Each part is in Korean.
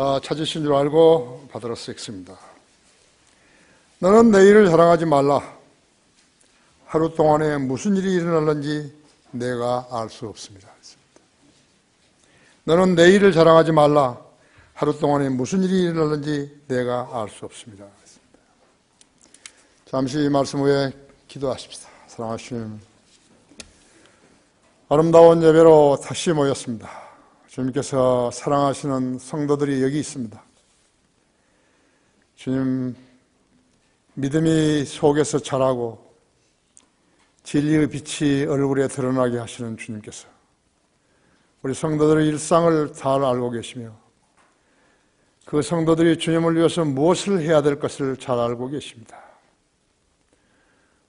다 찾으신 줄 알고 받으러 쓰겠습니다. 너는 내일을 자랑하지 말라. 하루 동안에 무슨 일이 일어날는지 내가 알 수 없습니다. 너는 내일을 자랑하지 말라. 하루 동안에 무슨 일이 일어날는지 내가 알 수 없습니다. 잠시 이 말씀 후에 기도하십시다. 사랑하시는 아름다운 예배로 다시 모였습니다. 주님께서 사랑하시는 성도들이 여기 있습니다. 주님, 믿음이 속에서 자라고 진리의 빛이 얼굴에 드러나게 하시는 주님께서 우리 성도들의 일상을 잘 알고 계시며 그 성도들이 주님을 위해서 무엇을 해야 될 것을 잘 알고 계십니다.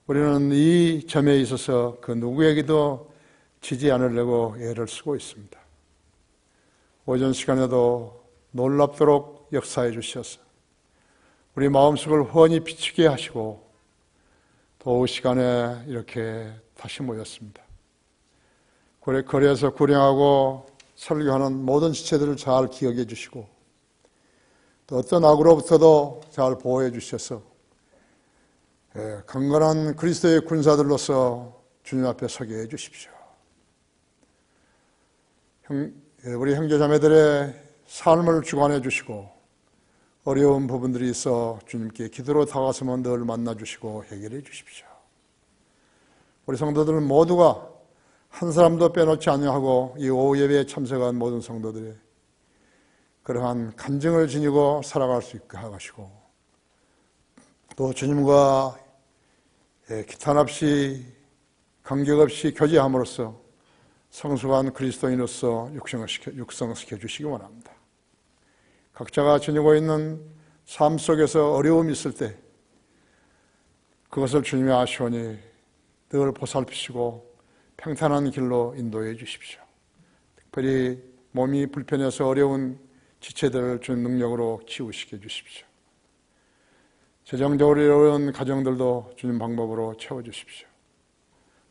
우리는 이 점에 있어서 그 누구에게도 지지 않으려고 애를 쓰고 있습니다. 오전 시간에도 놀랍도록 역사해 주셔서 우리 마음속을 훤히 비추게 하시고 또 시간에 이렇게 다시 모였습니다. 거리에서 구령하고 설교하는 모든 지체들을 잘 기억해 주시고 또 어떤 악으로부터도 잘 보호해 주셔서 강건한 그리스도의 군사들로서 주님 앞에 서게 해 주십시오. 우리 형제자매들의 삶을 주관해 주시고 어려운 부분들이 있어 주님께 기도로 다가서면 늘 만나주시고 해결해 주십시오. 우리 성도들은 모두가 한 사람도 빼놓지 아니하고 이 오후 예배에 참석한 모든 성도들의 그러한 간증을 지니고 살아갈 수 있게 하시고 또 주님과 기탄 없이 간격 없이 교제함으로써 성숙한 그리스도인으로서 육성시켜 주시기 원합니다. 각자가 지니고 있는 삶 속에서 어려움이 있을 때 그것을 주님이 아시오니 늘 보살피시고 평탄한 길로 인도해 주십시오. 특별히 몸이 불편해서 어려운 지체들을 주님 능력으로 치유시켜 주십시오. 재정적으로 어려운 가정들도 주님 방법으로 채워주십시오.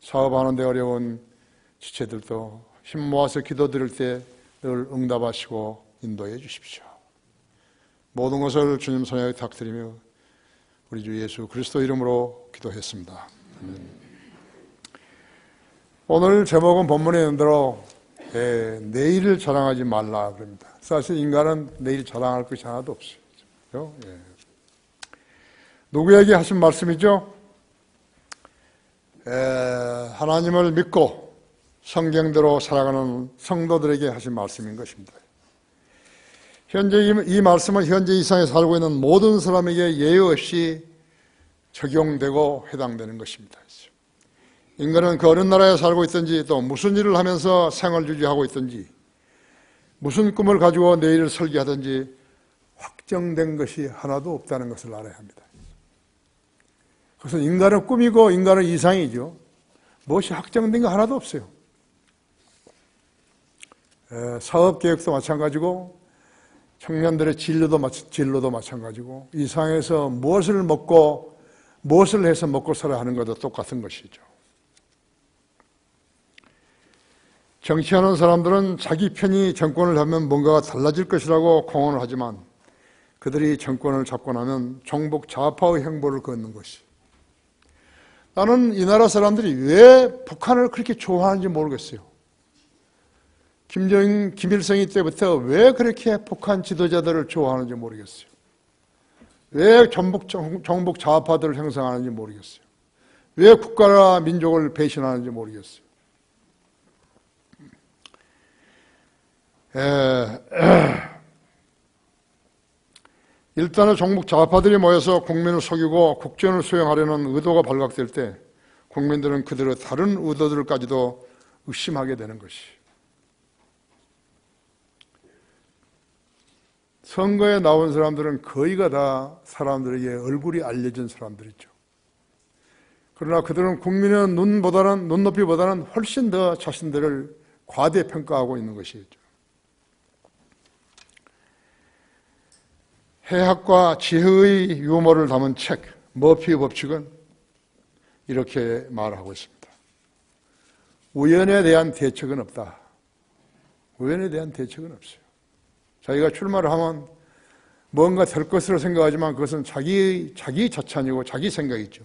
사업하는 데 어려운 지체들도 힘 모아서 기도드릴 때 늘 응답하시고 인도해 주십시오. 모든 것을 주님 손에 탁드리며 우리 주 예수 그리스도 이름으로 기도했습니다. 오늘 제목은 본문에 있는 대로 내일을 자랑하지 말라 그럽니다. 사실 인간은 내일 자랑할 것이 하나도 없어요. 누구에게 하신 말씀이죠? 하나님을 믿고 성경대로 살아가는 성도들에게 하신 말씀인 것입니다. 현재 이 말씀은 현재 이 세상에 살고 있는 모든 사람에게 예외 없이 적용되고 해당되는 것입니다. 인간은 그 어느 나라에 살고 있든지 또 무슨 일을 하면서 생활 유지하고 있든지 무슨 꿈을 가지고 내일을 설계하든지 확정된 것이 하나도 없다는 것을 알아야 합니다. 그것은 인간은 꿈이고 인간은 이상이죠. 무엇이 확정된 게 하나도 없어요. 사업계획도 마찬가지고 청년들의 진로도 마찬가지고 이 세상에서 무엇을 먹고 무엇을 해서 먹고 살아야 하는 것도 똑같은 것이죠. 정치하는 사람들은 자기 편이 정권을 하면 뭔가가 달라질 것이라고 공언을 하지만 그들이 정권을 잡고 나면 종북 좌파의 행보를 걷는 것이. 나는 이 나라 사람들이 왜 북한을 그렇게 좋아하는지 모르겠어요. 김일성이 때부터 왜 그렇게 북한 지도자들을 좋아하는지 모르겠어요. 왜 종북 좌파들을 형성하는지 모르겠어요. 왜 국가와 민족을 배신하는지 모르겠어요. 일단은 종북 좌파들이 모여서 국민을 속이고 국정을 수행하려는 의도가 발각될 때 국민들은 그들의 다른 의도들까지도 의심하게 되는 것이. 선거에 나온 사람들은 거의가 다 사람들에게 얼굴이 알려진 사람들이죠. 그러나 그들은 국민의 눈높이보다는 훨씬 더 자신들을 과대평가하고 있는 것이죠. 해학과 지혜의 유머를 담은 책 머피의 법칙은 이렇게 말하고 있습니다. 우연에 대한 대책은 없다. 우연에 대한 대책은 없어요. 자기가 출마를 하면 뭔가 될 것으로 생각하지만 그것은 자기 자찬이고 자기 생각이죠.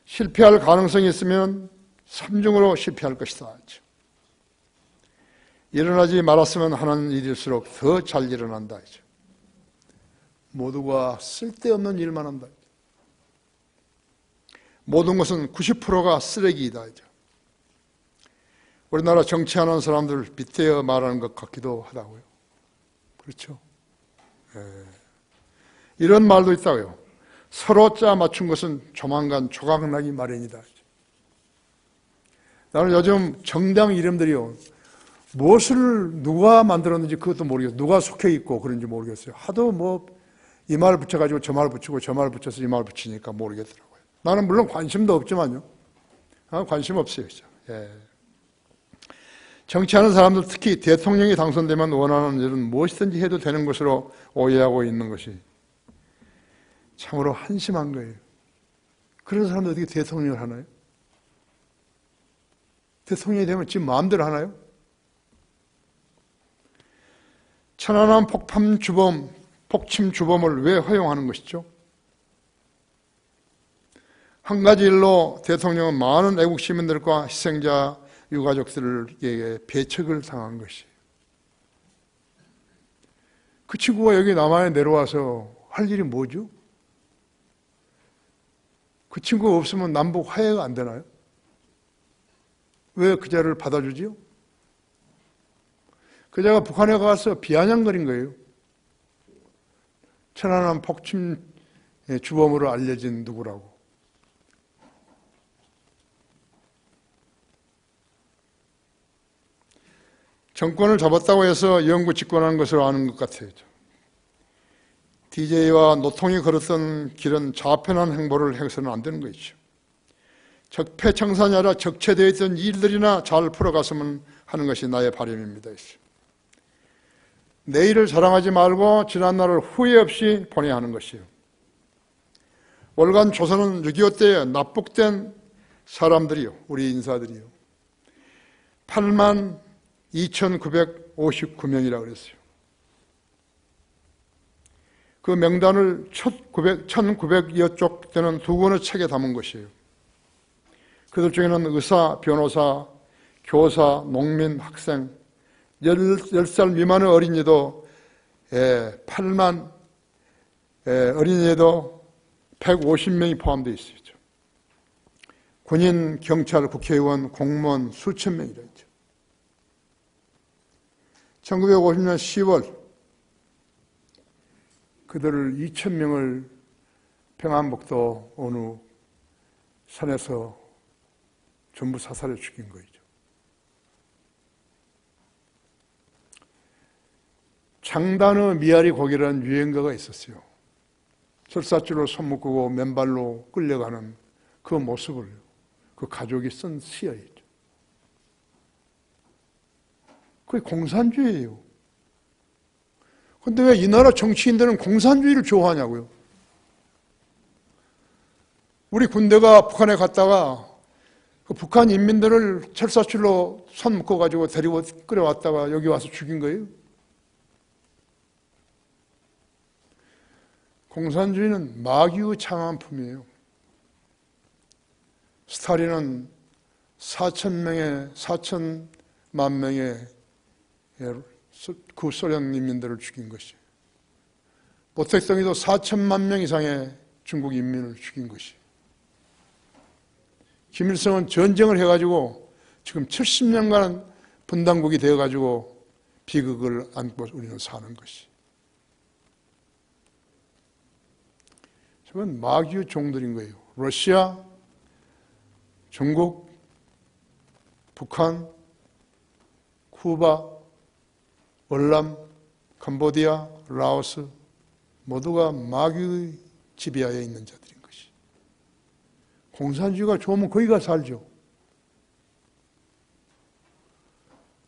실패할 가능성이 있으면 삼중으로 실패할 것이다. 일어나지 말았으면 하는 일일수록 더 잘 일어난다. 모두가 쓸데없는 일만 한다. 모든 것은 90%가 쓰레기이다. 우리나라 정치하는 사람들 빗대어 말하는 것 같기도 하다고요. 그렇죠? 이런 말도 있다고요. 서로 짜 맞춘 것은 조만간 조각나기 마련이다. 나는 요즘 정당 이름들이요, 무엇을 누가 만들었는지 그것도 모르겠어요. 누가 속해 있고 그런지 모르겠어요. 하도 뭐 이 말 붙여가지고 저 말 붙이고 저 말 붙여서 이 말 붙이니까 모르겠더라고요. 나는 물론 관심도 없지만요. 관심 없어요. 예. 정치하는 사람들, 특히 대통령이 당선되면 원하는 일은 무엇이든지 해도 되는 것으로 오해하고 있는 것이 참으로 한심한 거예요. 그런 사람들 어떻게 대통령을 하나요? 대통령이 되면 지 마음대로 하나요? 천안함 폭침 주범을 왜 허용하는 것이죠? 한 가지 일로 대통령은 많은 애국 시민들과 희생자 유가족들에게 배척을 당한 것이에요. 그 친구가 여기 남한에 내려와서 할 일이 뭐죠? 그 친구가 없으면 남북 화해가 안 되나요? 왜 그 자를 받아주지요? 그 자가 북한에 가서 비아냥거린 거예요. 천안함 폭침 주범으로 알려진 누구라고. 정권을 잡았다고 해서 영구 집권하는 것으로 아는 것 같아요. DJ와 노통이 걸었던 길은 좌편한 행보를 해서는 안 되는 것이죠. 적폐청산이 아니라 적체되어 있던 일들이나 잘 풀어갔으면 하는 것이 나의 바람입니다. 내일을 자랑하지 말고 지난날을 후회 없이 보내야 하는 것이에요. 월간 조선은 6.25 때 납북된 사람들이요, 우리 인사들이요, 82,959명이라고 그랬어요. 그 명단을 1,900여 쪽 되는 두 권의 책에 담은 것이에요. 그들 중에는 의사, 변호사, 교사, 농민, 학생, 10살 미만의 어린이도 8만 어린이도 150명이 포함되어 있어요. 군인, 경찰, 국회의원, 공무원 수천 명이라 했죠. 1950년 10월 그들을 2,000명을 평안북도 어느 산에서 전부 사살해 죽인 거죠. 장단의 미아리 고기라는 유행가가 있었어요. 철사줄로 손묶고 맨발로 끌려가는 그 모습을 그 가족이 쓴 시였죠. 그게 공산주의예요. 그런데 왜 이 나라 정치인들은 공산주의를 좋아하냐고요. 우리 군대가 북한에 갔다가 그 북한 인민들을 철사줄로 손 묶어가지고 데리고 끌어왔다가 여기 와서 죽인 거예요. 공산주의는 마귀의 창안품이에요. 스탈린은 4천만 명의 그 소련 인민들을 죽인 것이에요. 모택동이도 4천만 명 이상의 중국 인민을 죽인 것이에요. 김일성은 전쟁을 해가지고 지금 70년간 분단국이 되어가지고 비극을 안고 우리는 사는 것이. 저건 마귀의 종들인 거예요. 러시아, 중국, 북한, 쿠바, 월남, 캄보디아, 라오스 모두가 마귀의 지배하에 있는 자들인 것이. 공산주의가 좋으면 거기 가서 살죠.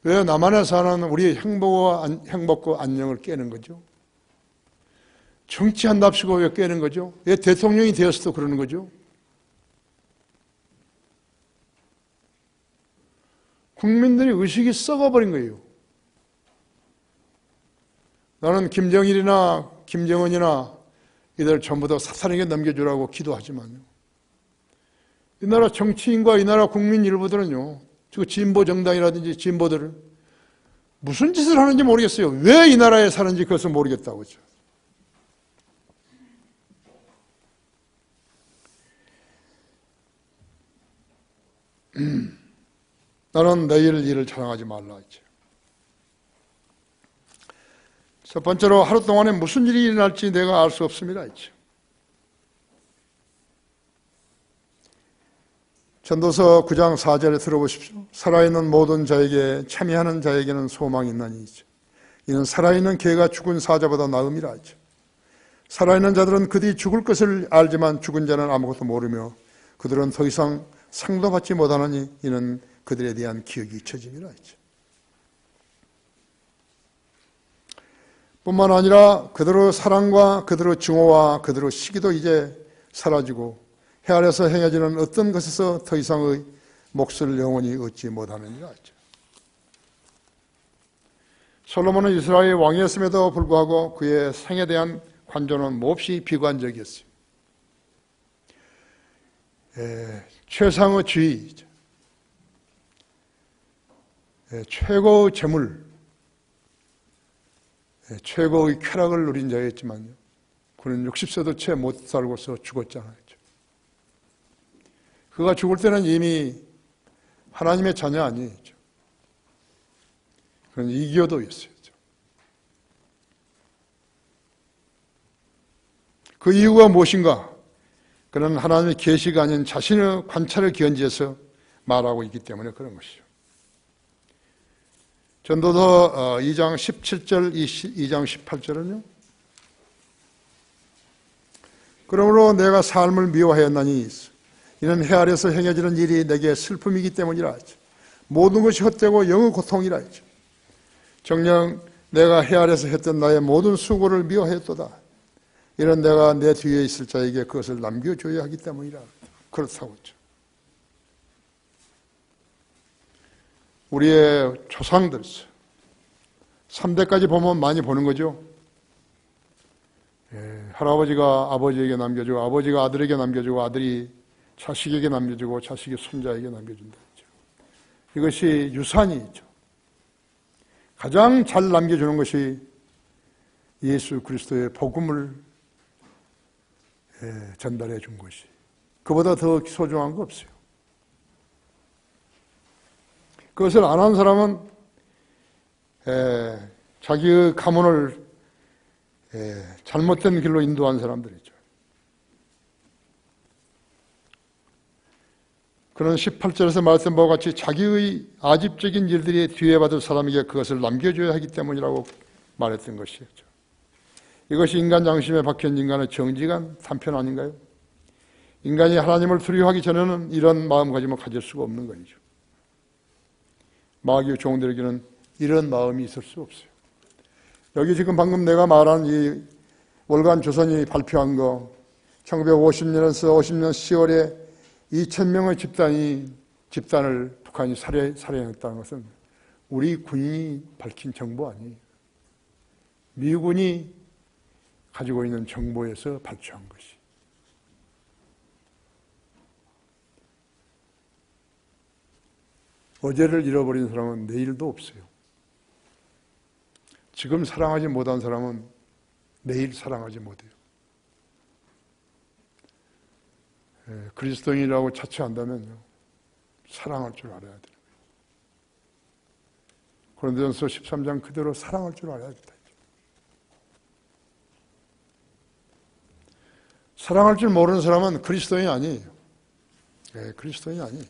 왜 남한에 사는 우리의 행복과 안녕을 깨는 거죠? 정치한답시고 왜 깨는 거죠? 왜 대통령이 되었어도 그러는 거죠? 국민들이 의식이 썩어버린 거예요. 나는 김정일이나 김정은이나 이들 전부 다 사탄에게 넘겨주라고 기도하지만요, 이 나라 정치인과 이 나라 국민 일부들은요, 저 진보 정당이라든지 진보들을 무슨 짓을 하는지 모르겠어요. 왜 이 나라에 사는지 그것을 모르겠다고죠. 나는 내일 일을 자랑하지 말라 했죠. 첫 번째로 하루 동안에 무슨 일이 일어날지 내가 알 수 없습니다 했죠. 전도서 9장 4절에 들어보십시오. 살아있는 모든 자에게 참여하는 자에게는 소망이 있나니 이는 살아있는 개가 죽은 사자보다 나음이라 하죠. 살아있는 자들은 그들이 죽을 것을 알지만 죽은 자는 아무것도 모르며 그들은 더 이상 상도 받지 못하느니 이는 그들에 대한 기억이 잊혀짐이라 했죠. 뿐만 아니라 그들의 사랑과 그들의 증오와 그들의 시기도 이제 사라지고 해 아래서 행해지는 어떤 것에서 더 이상의 몫을 영원히 얻지 못하느니라 했죠. 솔로몬은 이스라엘 왕이었음에도 불구하고 그의 생에 대한 관조는 몹시 비관적이었어요. 최상의 지위, 최고의 재물, 최고의 쾌락을 누린 자였지만요, 그는 60세도 채 못 살고서 죽었잖아요. 그가 죽을 때는 이미 하나님의 자녀 아니죠. 그는 이교도였어요. 그 이유가 무엇인가? 그는 하나님의 계시가 아닌 자신의 관찰을 견지해서 말하고 있기 때문에 그런 것이죠. 전도서 2장 17절, 2장 18절은요. 그러므로 내가 삶을 미워하였나니 이는 해 아래서 행해지는 일이 내게 슬픔이기 때문이라 하죠. 모든 것이 헛되고 영의 고통이라 하죠. 정녕 내가 해 아래서 했던 나의 모든 수고를 미워하였도다. 이는 내가 내 뒤에 있을 자에게 그것을 남겨줘야 하기 때문이라. 그렇다고 했죠. 우리의 조상들 3대까지 보면 많이 보는 거죠. 할아버지가 아버지에게 남겨주고 아버지가 아들에게 남겨주고 아들이 자식에게 남겨주고 자식이 손자에게 남겨준다. 이것이 유산이 있죠. 가장 잘 남겨주는 것이 예수 그리스도의 복음을 전달해 준 것이, 그보다 더 소중한 거 없어요. 그것을 안 한 사람은 자기의 가문을 잘못된 길로 인도한 사람들이죠. 그는 18절에서 말했던 바와 같이 자기의 아집적인 일들이 뒤에 받을 사람에게 그것을 남겨줘야 하기 때문이라고 말했던 것이었죠. 이것이 인간 양심에 박힌 인간의 정직한 단편 아닌가요? 인간이 하나님을 두려워하기 전에는 이런 마음가짐을 가질 수가 없는 거죠. 마귀의 종들에게는 이런 마음이 있을 수 없어요. 여기 지금 방금 내가 말한 이 월간 조선이 발표한 거, 1950년에서 50년 10월에 2,000명의 집단을 북한이 살해했다는 것은 우리 군인이 밝힌 정보 아니에요. 미군이 가지고 있는 정보에서 발표한 것이. 어제를 잃어버린 사람은 내일도 없어요. 지금 사랑하지 못한 사람은 내일 사랑하지 못해요. 그리스도인이라고 자처한다면요, 사랑할 줄 알아야 돼요. 고린도전서 13장 그대로 사랑할 줄 알아야 된다. 사랑할 줄 모르는 사람은 그리스도인이 아니에요. 그리스도인이 아니에요.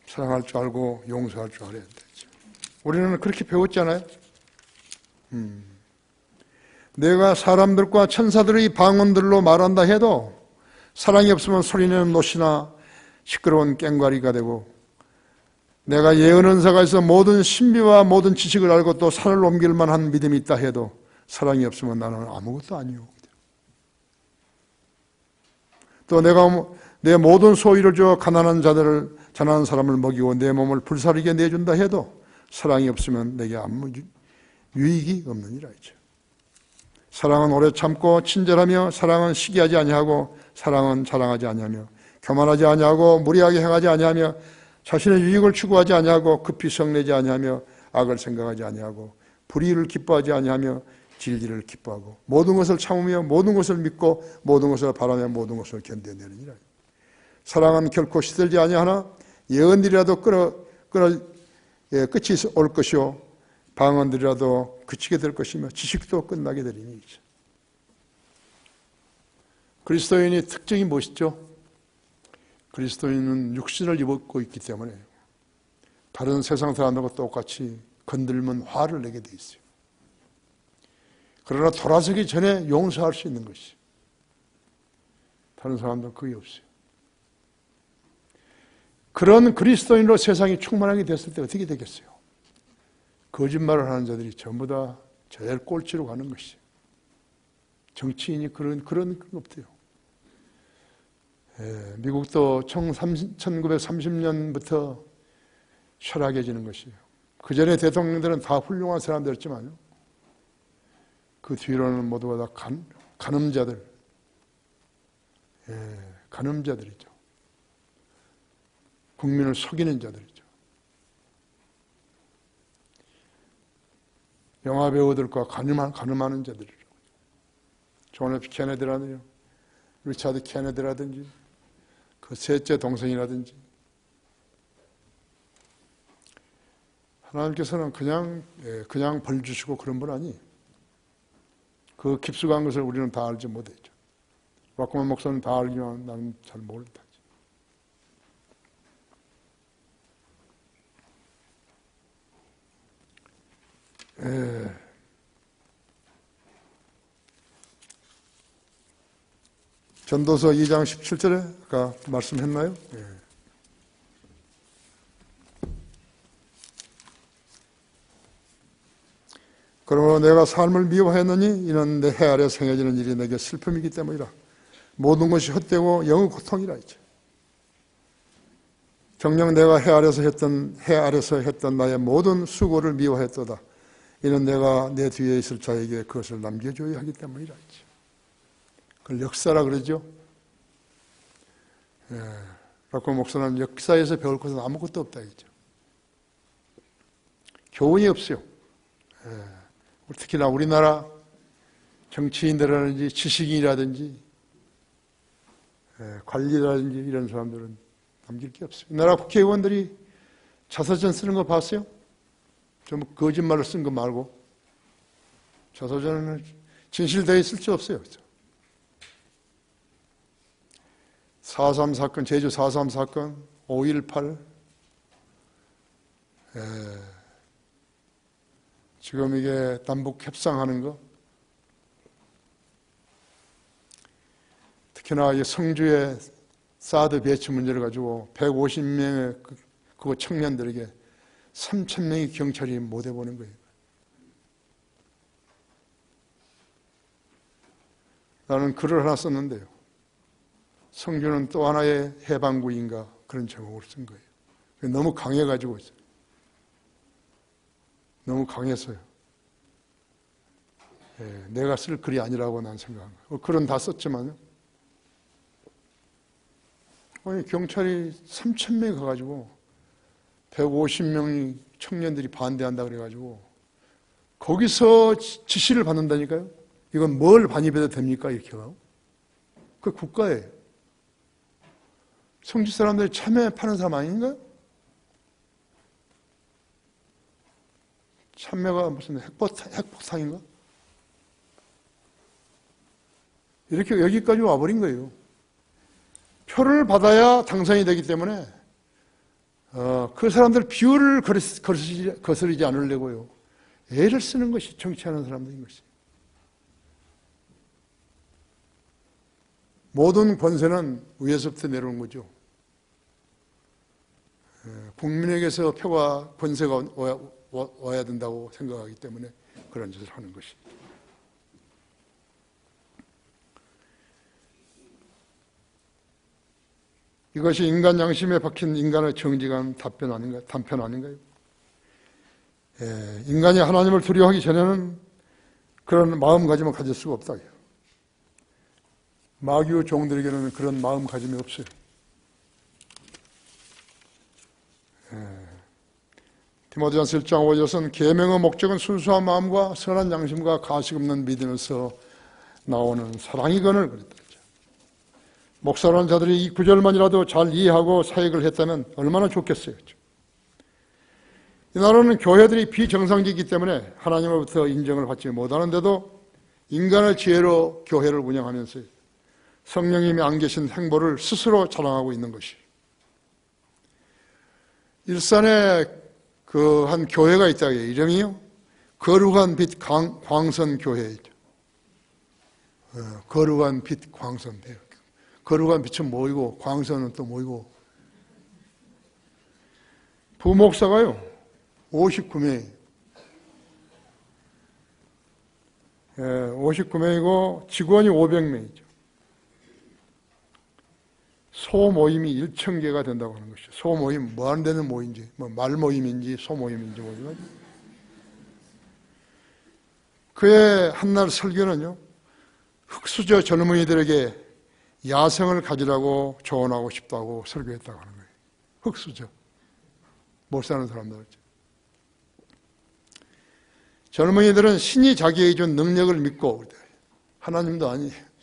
사랑할 줄 알고 용서할 줄 알아야 되죠. 우리는 그렇게 배웠잖아요. 내가 사람들과 천사들의 방언들로 말한다 해도 사랑이 없으면 소리내는 노시나 시끄러운 꽹과리가 되고, 내가 예언 은사가 있어 모든 신비와 모든 지식을 알고 또 산을 옮길 만한 믿음이 있다 해도 사랑이 없으면 나는 아무것도 아니오. 또 내가 내 모든 소유를 줘 가난한 사람을 먹이고 내 몸을 불사르게 내준다 해도 사랑이 없으면 내게 아무 유익이 없느니라 했죠. 사랑은 오래 참고 친절하며, 사랑은 시기하지 아니하고, 사랑은 자랑하지 아니하며, 교만하지 아니하고, 무리하게 행하지 아니하며, 자신의 유익을 추구하지 아니하고, 급히 성내지 아니하며, 악을 생각하지 아니하고, 불의를 기뻐하지 아니하며, 진리를 기뻐하고, 모든 것을 참으며, 모든 것을 믿고, 모든 것을 바라며, 모든 것을 견뎌내느니라. 사랑은 결코 시들지 아니하나 예언들이라도 끝이 올 것이요, 방언들이라도 그치게 될 것이며, 지식도 끝나게 되리니. 그리스도인의 특징이 무엇이죠? 그리스도인은 육신을 입고 있기 때문에 다른 세상 사람들과 똑같이 건들면 화를 내게 돼 있어요. 그러나 돌아서기 전에 용서할 수 있는 것이, 다른 사람들은 그게 없어요. 그런 그리스도인으로 세상이 충만하게 됐을 때 어떻게 되겠어요? 거짓말을 하는 자들이 전부 다 제일 꼴찌로 가는 것이에요. 정치인이 그런 없대요. 미국도 1930년부터 쇠락해지는 것이에요. 그 전에 대통령들은 다 훌륭한 사람들이었지만요, 그 뒤로는 모두가 다 간음자들, 간음자들이죠. 국민을 속이는 자들이죠. 영화 배우들과 간음하는 자들이죠. 존 F 케네디라든지, 리차드 케네디라든지, 그 셋째 동생이라든지. 하나님께서는 그냥 벌 주시고 그런 분 아니에요. 그 깊숙한 것을 우리는 다 알지 못했죠. 왁구만 목사는 다 알지만 나는 잘 모른다. 전도서 2장 17절에 아까 말씀했나요? 그러므로 내가 삶을 미워하였느니 이는 내 해 아래 생겨지는 일이 내게 슬픔이기 때문이라. 모든 것이 헛되고 영의 고통이라 했죠. 정녕 내가 해 아래서 했던 나의 모든 수고를 미워했도다. 이는 내가 내 뒤에 있을 자에게 그것을 남겨줘야 하기 때문이라 했죠. 그걸 역사라 그러죠. 라고 목사는 역사에서 배울 것은 아무것도 없다 했죠. 교훈이 없어요. 특히나 우리나라 정치인들이라든지 지식인이라든지 관리라든지 이런 사람들은 남길 게 없어요. 이 나라 국회의원들이 자서전 쓰는 거 봤어요? 좀 거짓말을 쓴 거 말고. 자서전은 진실되어 있을 수 없어요. 4.3 사건, 제주 4.3 사건, 5.18, 지금 이게 남북 협상하는 거, 특히나 이 성주의 사드 배치 문제를 가지고 150명의 그 청년들에게 3,000명의 경찰이 못 해보는 거예요. 나는 글을 하나 썼는데요. 성주는 또 하나의 해방구인가 그런 제목을 쓴 거예요. 너무 강해가지고 있어요. 너무 강해서요. 내가 쓸 글이 아니라고 난 생각한 거예요. 글은 다 썼지만요. 아니, 경찰이 3,000명이 가가지고 150명의 청년들이 반대한다 그래가지고 거기서 지시를 받는다니까요. 이건 뭘 반입해도 됩니까? 이렇게 하고. 그 국가예요. 성주 사람들이 참외 파는 사람 아닌가요? 참외가 무슨 핵폭탄인가? 이렇게 여기까지 와버린 거예요. 표를 받아야 당선이 되기 때문에 그 사람들 비율을 거스르지 않으려고요. 애를 쓰는 것이 정치하는 사람들인 것이에요. 모든 권세는 위에서부터 내려오는 거죠. 국민에게서 표와 권세가 와야 된다고 생각하기 때문에 그런 짓을 하는 것이죠. 이것이 인간 양심에 박힌 인간의 정직한 단편 아닌가요? 인간이 하나님을 두려워하기 전에는 그런 마음가짐을 가질 수가 없다. 마귀의 종들에게는 그런 마음가짐이 없어요. 디모데전서 1장 5절에서는 계명의 목적은 순수한 마음과 선한 양심과 가식 없는 믿음에서 나오는 사랑이거늘 그랬다. 목사라는 자들이 이 구절만이라도 잘 이해하고 사역을 했다면 얼마나 좋겠어요. 이 나라는 교회들이 비정상적이기 때문에 하나님으로부터 인정을 받지 못하는데도 인간의 지혜로 교회를 운영하면서 성령님이 안 계신 행보를 스스로 자랑하고 있는 것이. 일산에 그 한 교회가 있다. 이름이요. 거룩한 빛 광선 교회이죠. 거룩한 빛 광선. 거룩한 빛은 뭐이고 광선은 또 뭐이고. 부목사가요. 59명. 59명이고 직원이 500명이죠. 소모임이 1,000개가 된다고 하는 것이죠. 소모임, 뭐 하는 데는 모임인지, 뭐 말모임인지 소모임인지 모르지만 그의 한날 설교는요, 흑수저 젊은이들에게 야성을 가지라고 조언하고 싶다고 설교했다고 하는 거예요. 흑수저. 못 사는 사람들. 젊은이들은 신이 자기에게 준 능력을 믿고, 하나님도 아니에요.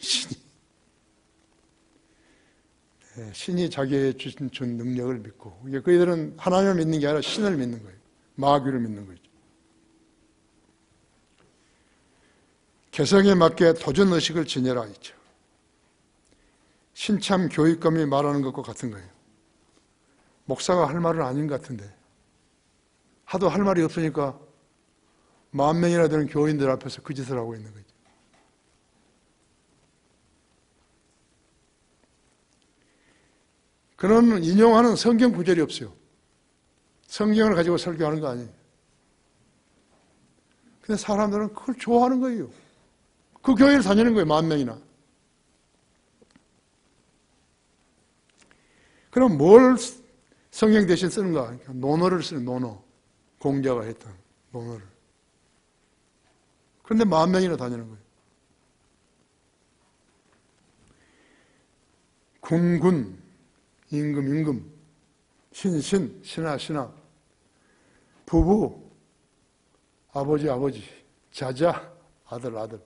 신이 자기에게 준 능력을 믿고, 그들은 하나님을 믿는 게 아니라 신을 믿는 거예요. 마귀를 믿는 거죠. 개성에 맞게 도전의식을 지녀라 했죠. 신참 교육감이 말하는 것과 같은 거예요. 목사가 할 말은 아닌 것 같은데 하도 할 말이 없으니까 10,000명이나 되는 교인들 앞에서 그 짓을 하고 있는 거죠. 그는 인용하는 성경 구절이 없어요. 성경을 가지고 설교하는 거 아니에요. 근데 사람들은 그걸 좋아하는 거예요. 그 교회를 다니는 거예요. 10,000명이나. 그럼 뭘 성경 대신 쓰는가? 그러니까 논어를 쓰는 논어. 공자가 했던 논어를. 그런데 10,000명이나 다니는 거예요. 군, 임금, 신하, 부부, 아버지, 자자, 아들.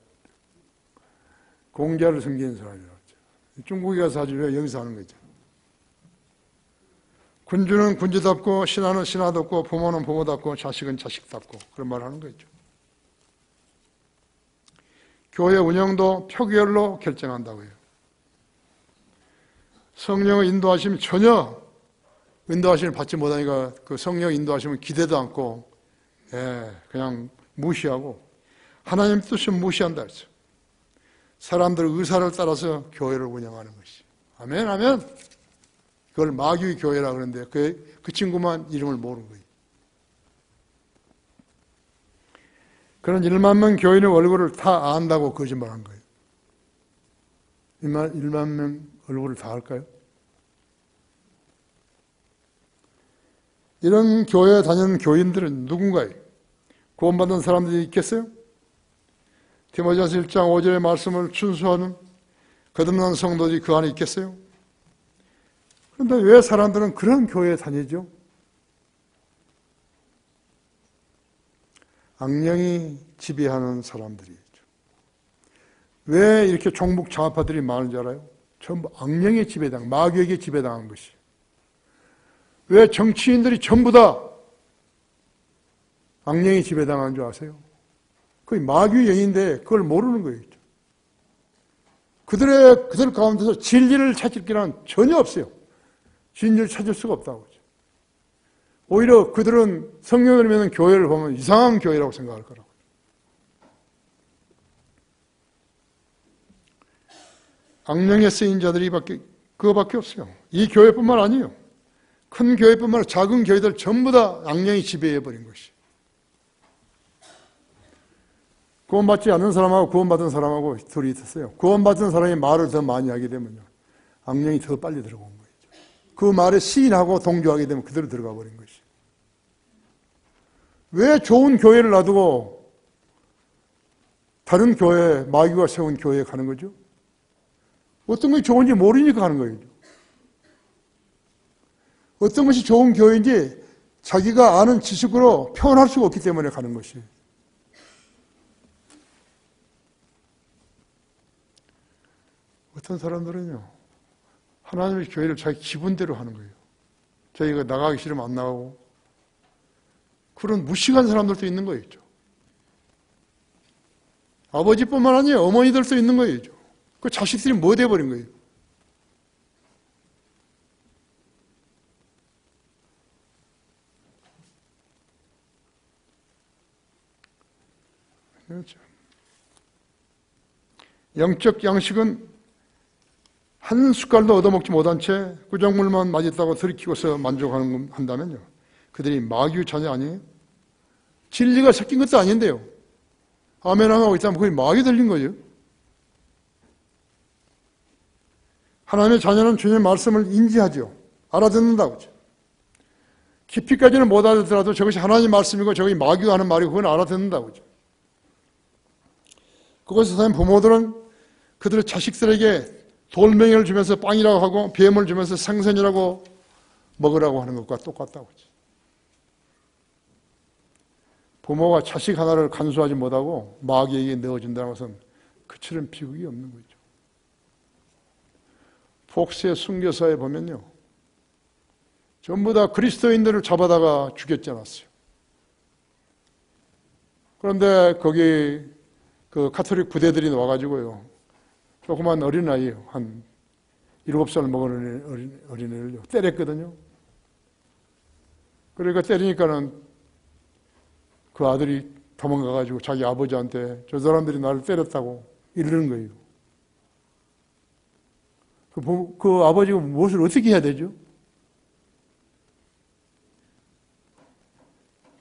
공자를 섬기는 사람이라고 했죠. 중국에 가서 아주 여기서 하는 거죠. 군주는 군주답고, 신하는 신하답고, 부모는 부모답고, 자식은 자식답고, 그런 말을 하는 거죠. 교회 운영도 표결로 결정한다고 해요. 성령의 인도하심이 전혀 인도하심을 받지 못하니까 그 성령의 인도하심을 기대도 않고 그냥 무시하고 하나님 뜻을 무시한다 했어요. 사람들 의사를 따라서 교회를 운영하는 것이. 아멘. 그걸 마귀의 교회라고 그러는데 그 친구만 이름을 모르는 거예요. 그런 10,000명 교인의 얼굴을 다 안다고 거짓말한 거예요. 10,000명 얼굴을 다 알까요? 이런 교회에 다니는 교인들은 누군가요? 구원받은 사람들이 있겠어요? 디모데전서 1장 5절의 말씀을 준수하는 거듭난 성도들이 그 안에 있겠어요? 그런데 왜 사람들은 그런 교회에 다니죠? 악령이 지배하는 사람들이죠. 왜 이렇게 종북 좌파들이 많은지 알아요? 전부 악령에 지배당, 마귀에게 지배당한 것이. 왜 정치인들이 전부 다 악령에 지배당하는 줄 아세요? 그게 마귀의 영인데 그걸 모르는 거예요. 그들 가운데서 진리를 찾을 길은 전혀 없어요. 진리를 찾을 수가 없다고. 오히려 그들은 성령을 믿는 교회를 보면 이상한 교회라고 생각할 거라고. 악령에 쓰인 자들이 그거밖에 없어요. 이 교회뿐만 아니에요. 큰 교회뿐만 아니라 작은 교회들 전부 다 악령이 지배해버린 것이. 구원받지 않는 사람하고 구원받은 사람하고 둘이 있었어요. 구원받은 사람이 말을 더 많이 하게 되면요, 악령이 더 빨리 들어온 거예요. 그 말에 시인하고 동조하게 되면 그대로 들어가 버린 것이. 왜 좋은 교회를 놔두고 다른 교회, 마귀가 세운 교회에 가는 거죠? 어떤 것이 좋은지 모르니까 가는 거예요. 어떤 것이 좋은 교회인지 자기가 아는 지식으로 표현할 수가 없기 때문에 가는 것이에요. 어떤 사람들은요, 하나님의 교회를 자기 기분대로 하는 거예요. 자기가 나가기 싫으면 안 나가고, 그런 무식한 사람들도 있는 거예요. 아버지뿐만 아니라 어머니들도 있는 거예요. 그 자식들이 뭐 돼버린 거예요. 그렇죠. 영적 양식은 한 숟갈도 얻어먹지 못한 채 구정물만 맛있다고 들이키고서 만족한다면요, 그들이 마귀의 자녀 아니에요? 진리가 섞인 것도 아닌데요, 아멘 하고 있다면 그게 마귀 들린 거죠. 하나님의 자녀는 주님의 말씀을 인지하죠. 알아듣는다고 하죠. 깊이까지는 못 알아듣더라도 저것이 하나님의 말씀이고 저것이 마귀가 하는 말이고 그건 알아듣는다고 하죠. 그것을 사는 부모들은 그들의 자식들에게 돌멩이를 주면서 빵이라고 하고 뱀을 주면서 생선이라고 먹으라고 하는 것과 똑같다고 하죠. 부모가 자식 하나를 간수하지 못하고 마귀에게 넣어준다는 것은 그처럼 비극이 없는 거죠. 폭스의 순교사에 보면요, 전부 다 그리스도인들을 잡아다가 죽였지 않았어요. 그런데 거기 그 가톨릭 부대들이 와가지고요, 조그만 어린아이요, 한 7살 먹은 어린애를 때렸거든요. 그러니까 때리니까는 그 아들이 도망가가지고 자기 아버지한테 저 사람들이 나를 때렸다고 이러는 거예요. 그 아버지가 무엇을 어떻게 해야 되죠?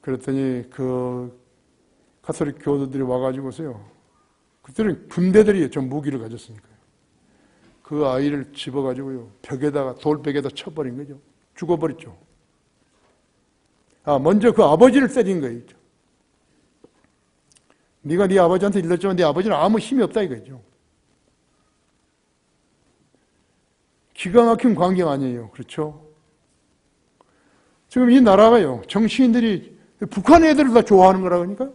그랬더니 그 가톨릭 교도들이 와가지고서요, 그때는 군대들이 좀 무기를 가졌으니까요, 그 아이를 집어가지고요, 벽에다가, 돌벽에다 쳐버린 거죠. 죽어버렸죠. 먼저 그 아버지를 때린 거예요. 네가 네 아버지한테 일렀지만 네 아버지는 아무 힘이 없다 이거죠. 기가 막힌 광경 아니에요. 그렇죠? 지금 이 나라가요, 정치인들이 북한 애들을 다 좋아하는 거라 그러니까.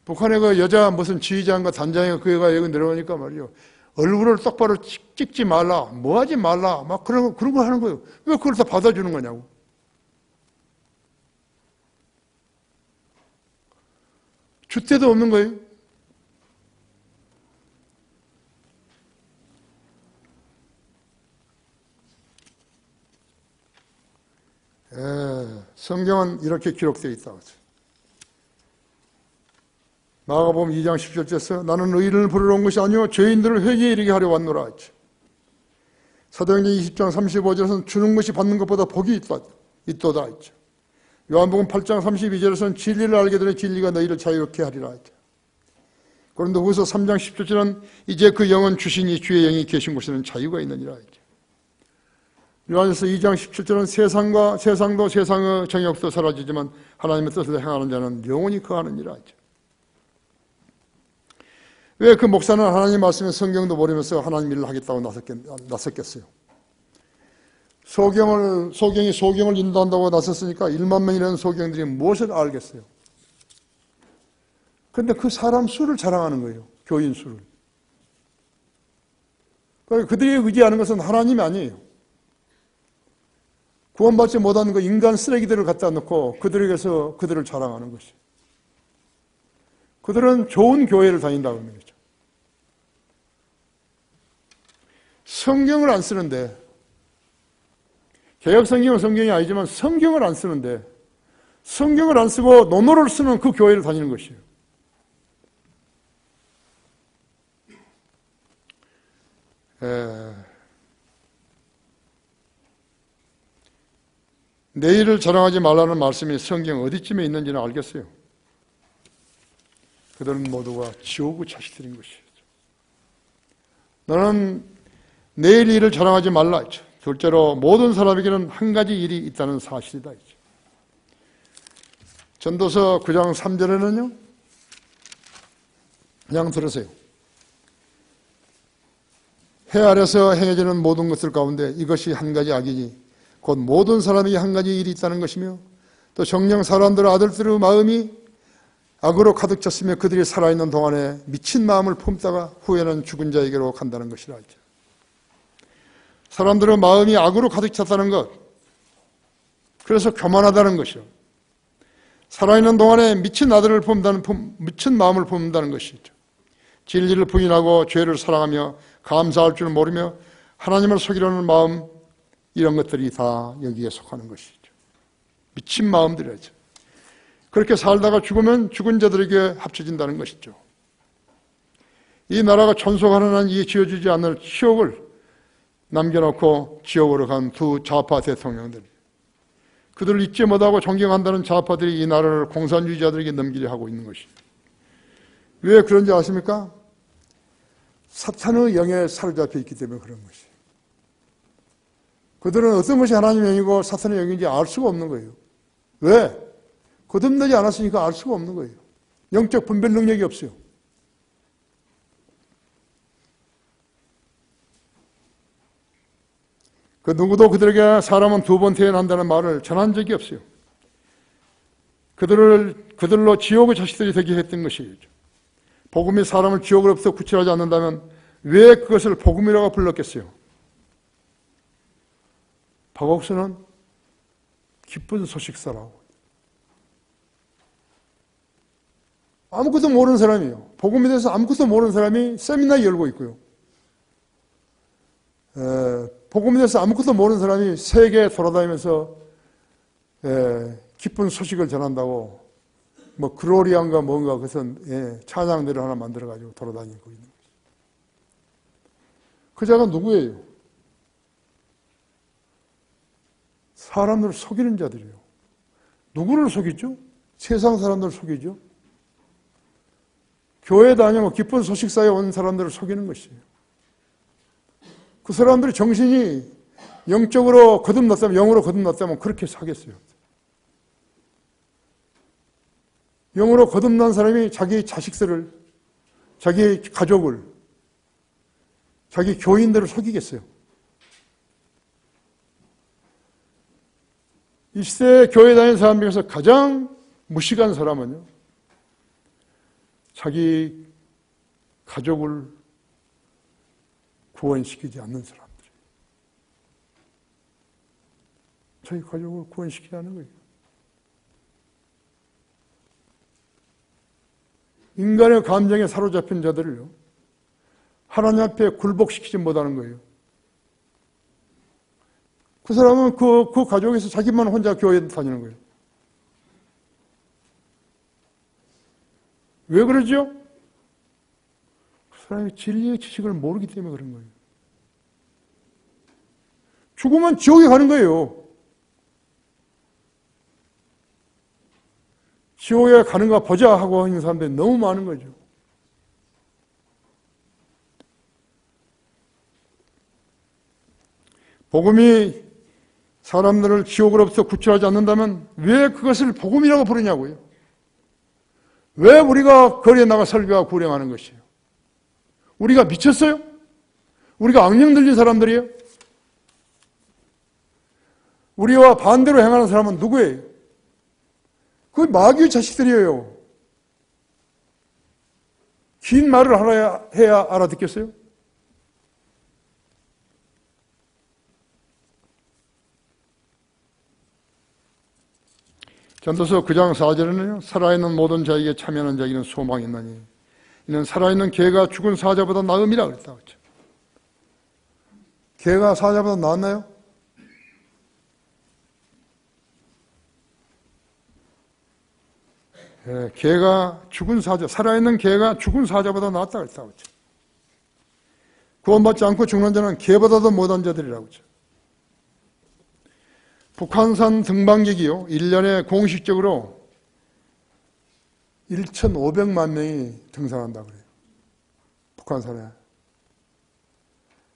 북한의 그 여자 무슨 지휘장과 단장이 그 애가 여기 내려오니까 말이요, 얼굴을 똑바로 찍지 말라, 뭐 하지 말라, 막 그런 거 하는 거예요. 왜 그걸 다 받아주는 거냐고. 줏대도 없는 거예요. 성경은 이렇게 기록되어 있다고 하죠. 마가복음 2장 17절에서 나는 의인을 부르러 온 것이 아니요 죄인들을 회개에 이르게 하려 왔노라 했죠. 사도행전 20장 35절에서는 주는 것이 받는 것보다 복이 있도다 했죠. 요한복음 8장 32절에서는 진리를 알게 되니 진리가 너희를 자유롭게 하리라 했죠. 고린도후서 3장 10절에는 이제 그 영은 주시니 주의 영이 계신 곳에는 자유가 있느니라 했죠. 요한일서 2장 17절은 세상도 세상의 정욕도 사라지지만 하나님의 뜻을 행하는 자는 영원히 거하느니라 했죠. 왜 그 목사는 하나님 말씀의 성경도 모르면서 하나님 일을 하겠다고 나섰겠어요? 소경이 소경을 인도한다고 나섰으니까 1만 명이라는 소경들이 무엇을 알겠어요? 그런데 그 사람 수를 자랑하는 거예요. 교인 수를. 그들이 의지하는 것은 하나님이 아니에요. 구원받지 못한 그 인간 쓰레기들을 갖다 놓고 그들에게서 그들을 자랑하는 것이. 그들은 좋은 교회를 다닌다고 하는 거죠. 성경을 안 쓰는데, 개혁성경은 성경이 아니지만 성경을 안 쓰는데, 성경을 안 쓰고 논어를 쓰는 그 교회를 다니는 것이에요. 내일을 자랑하지 말라는 말씀이 성경 어디쯤에 있는지는 알겠어요. 그들은 모두가 지옥의 자식들인 것이죠. 너는 내일 일을 자랑하지 말라. 둘째로 모든 사람에게는 한 가지 일이 있다는 사실이다. 전도서 9장 3절에는요. 그냥 들으세요. 해 아래서 행해지는 모든 것들 가운데 이것이 한 가지 악이니 곧 모든 사람에게 한 가지 일이 있다는 것이며 또 정녕 사람들의 아들들의 마음이 악으로 가득 찼으며 그들이 살아있는 동안에 미친 마음을 품다가 후에는 죽은 자에게로 간다는 것이라 하죠. 사람들의 마음이 악으로 가득 찼다는 것, 그래서 교만하다는 것이요. 살아있는 동안에 미친 마음을 품는다는 것이죠. 진리를 부인하고 죄를 사랑하며 감사할 줄 모르며 하나님을 속이려는 마음, 이런 것들이 다 여기에 속하는 것이죠. 미친 마음들이죠. 그렇게 살다가 죽으면 죽은 자들에게 합쳐진다는 것이죠. 이 나라가 존속하는 한 이 지어지지 않을 치욕을 남겨놓고 지옥으로 간 두 좌파 대통령들, 그들을 잊지 못하고 존경한다는 좌파들이 이 나라를 공산주의자들에게 넘기려 하고 있는 것이죠. 왜 그런지 아십니까? 사탄의 영에 사로잡혀 있기 때문에 그런 것이에요. 그들은 어떤 것이 하나님의 영이고 사탄의 영인지 알 수가 없는 거예요. 왜? 거듭나지 않았으니까 알 수가 없는 거예요. 영적 분별 능력이 없어요. 그 누구도 그들에게 사람은 두 번 태어난다는 말을 전한 적이 없어요. 그들로 지옥의 자식들이 되게 했던 것이죠. 복음이 사람을 지옥으로부터 구출하지 않는다면 왜 그것을 복음이라고 불렀겠어요? 박옥수는 기쁜 소식사라고. 아무것도 모르는 사람이에요. 복음에 대해서 아무것도 모르는 사람이 세미나 열고 있고요. 복음에 대해서 아무것도 모르는 사람이 세계에 돌아다니면서 기쁜 소식을 전한다고 뭐 글로리안가 뭔가 그것은 찬양들을 하나 만들어가지고 돌아다니고 있는 거죠. 그 자가 누구예요? 사람들을 속이는 자들이에요. 누구를 속이죠? 세상 사람들을 속이죠. 교회 다니고 기쁜 소식사에 온 사람들을 속이는 것이에요. 그 사람들이 정신이 영적으로 거듭났다면, 영으로 거듭났다면 그렇게 사겠어요. 영으로 거듭난 사람이 자기 자식들을, 자기 가족을, 자기 교인들을 속이겠어요. 이 시대에 교회 다니는 사람 중에서 가장 무식한 사람은요, 자기 가족을 구원시키지 않는 사람들이에요. 자기 가족을 구원시키지 않는 거예요. 인간의 감정에 사로잡힌 자들을요, 하나님 앞에 굴복시키지 못하는 거예요. 그 사람은 그 가족에서 자기만 혼자 교회에 다니는 거예요. 왜 그러죠? 그 사람이 진리의 지식을 모르기 때문에 그런 거예요. 죽으면 지옥에 가는 거예요. 지옥에 가는가 보자 하고 있는 사람들이 너무 많은 거죠. 복음이 사람들을 지옥으로부터 구출하지 않는다면 왜 그것을 복음이라고 부르냐고요. 왜 우리가 거리에 나가 설교하고 구령하는 것이에요? 우리가 미쳤어요? 우리가 악령 들린 사람들이에요? 우리와 반대로 행하는 사람은 누구예요? 그 마귀의 자식들이에요. 긴 말을 해야 알아듣겠어요? 전도서 9장 4절에는요, 살아있는 모든 자에게 참여하는 자에게는 소망이 있나니 이는 살아있는 개가 죽은 사자보다 나음이라 그랬다. 그렇죠? 개가 사자보다 나았나요? 개가 죽은 사자, 살아있는 개가 죽은 사자보다 낫다 그랬다. 그렇죠? 구원받지 않고 죽는 자는 개보다도 못한 자들이라고 그러죠. 북한산 등반객이요, 1년에 공식적으로 1,500만 명이 등산한다 그래요. 북한산에.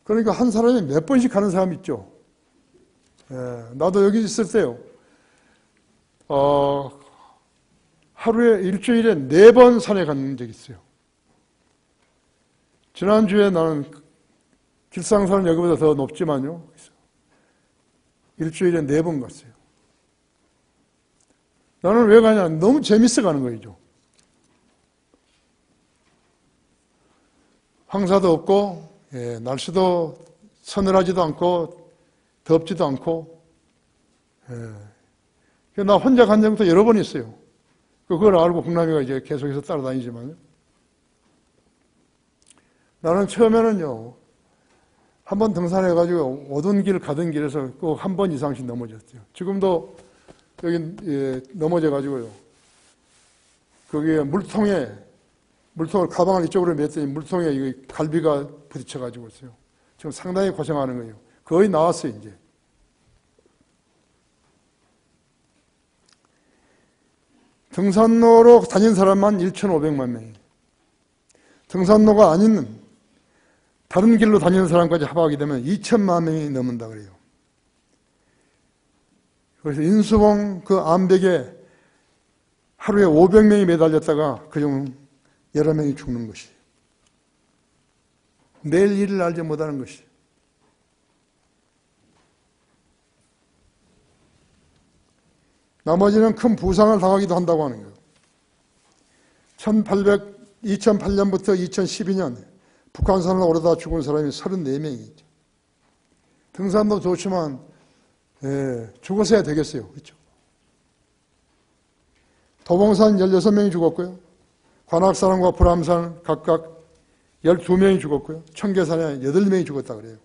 그러니까 한 사람이 몇 번씩 가는 사람이 있죠. 나도 여기 있을 때요. 하루에 일주일에 4번 산에 간 적이 있어요. 지난주에 나는 길상산은 여기보다 더 높지만요. 일주일에 4번 갔어요. 나는 왜 가냐? 너무 재밌어 가는 거죠. 황사도 없고, 날씨도 서늘하지도 않고, 덥지도 않고, 나 혼자 간 적도 여러 번 있어요. 그걸 알고 국남이가 이제 계속해서 따라다니지만요. 나는 처음에는요, 한 번 등산해가지고 오던 길 가던 길에서 꼭 한 번 이상씩 넘어졌어요. 지금도 여기 넘어져가지고요. 거기에 물통을 가방을 이쪽으로 맸더니 물통에 이 갈비가 부딪혀가지고 있어요. 지금 상당히 고생하는 거예요. 거의 나왔어요, 이제. 등산로로 다닌 사람만 1,500만 명이에요. 등산로가 아닌 다른 길로 다니는 사람까지 합하게 되면 2천만 명이 넘는다 그래요. 그래서 인수봉 그 암벽에 하루에 500명이 매달렸다가 그중 여러 명이 죽는 것이. 내일 일을 알지 못하는 것이. 나머지는 큰 부상을 당하기도 한다고 하는 거예요. 2008년부터 2012년 북한산을 오르다 죽은 사람이 34명이죠. 등산도 좋지만 죽었어야 되겠어요. 그렇죠? 도봉산 16명이 죽었고요. 관악산과 불암산 각각 12명이 죽었고요. 청계산에 8명이 죽었다 그래요.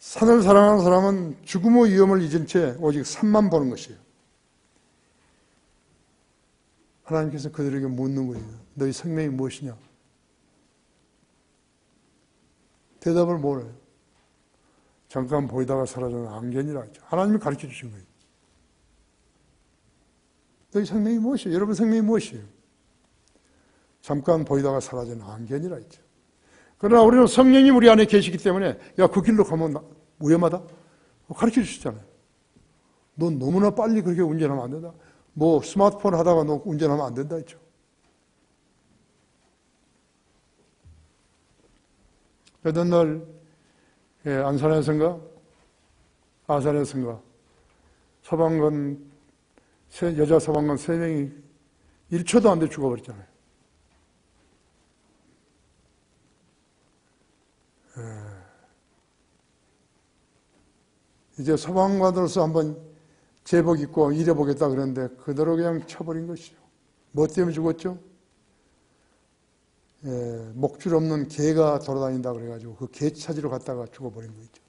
산을 사랑하는 사람은 죽음의 위험을 잊은 채 오직 산만 보는 것이에요. 하나님께서 그들에게 묻는 거예요. 너희 생명이 무엇이냐? 대답을 뭐래요? 잠깐 보이다가 사라지는 안견이라 했죠. 하나님이 가르쳐 주신 거예요. 너희 생명이 무엇이에요? 여러분 생명이 무엇이에요? 잠깐 보이다가 사라지는 안견이라 했죠. 그러나 우리는 성령이 우리 안에 계시기 때문에 야, 그 길로 가면 위험하다? 가르쳐 주시잖아요. 넌 너무나 빨리 그렇게 운전하면 안 된다. 뭐 스마트폰 하다가 너 운전하면 안 된다 했죠. 어떤 날 안산에선가 아산에선가 소방관 여자 소방관 3명이 1초도 안 돼 죽어버렸잖아요. 이제 소방관으로서 한번 제복 입고 일해보겠다 그랬는데 그대로 그냥 쳐버린 것이죠. 뭐 때문에 죽었죠? 목줄 없는 개가 돌아다닌다 그래가지고 그 개 찾으러 갔다가 죽어버린 거죠.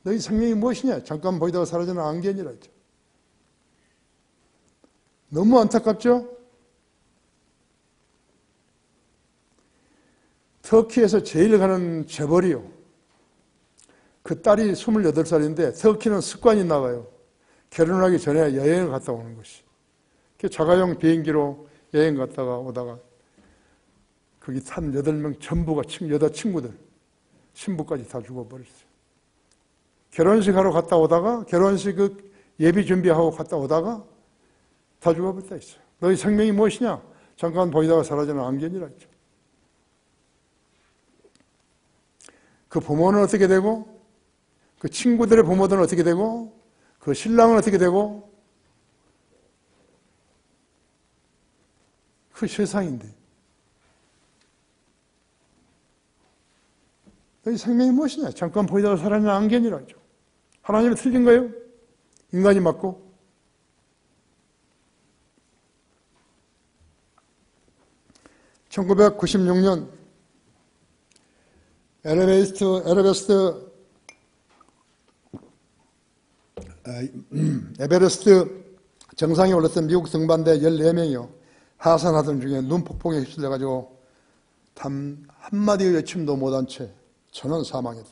너희 생명이 무엇이냐? 잠깐 보이다가 사라지는 안견이라 했죠. 너무 안타깝죠? 터키에서 제일 가는 재벌이요. 그 딸이 28살인데 터키는 습관이 나가요. 결혼하기 전에 여행을 갔다 오는 것이. 자가용 비행기로 여행 갔다가 오다가 거기 탄 8명 전부가 여자 친구들, 신부까지 다 죽어버렸어요. 결혼식 하러 갔다 오다가 결혼식 그 예비 준비하고 갔다 오다가 다 죽어버렸다 했어요. 너희 생명이 무엇이냐? 잠깐 보이다가 사라지는 안견이라 했죠. 그 부모는 어떻게 되고 그 친구들의 부모들은 어떻게 되고 그 신랑은 어떻게 되고 그 세상인데 너희 생명이 무엇이냐? 잠깐 보이다가 사라지는 안견이라 하죠. 하나님이 틀린 거예요? 인간이 맞고? (1996년) 에베레스트 정상에 올랐던 미국 등반대 14명이요. 하산하던 중에 눈폭풍에 휩쓸려가지고 단 한마디의 외침도 못한 채 전원 사망했다.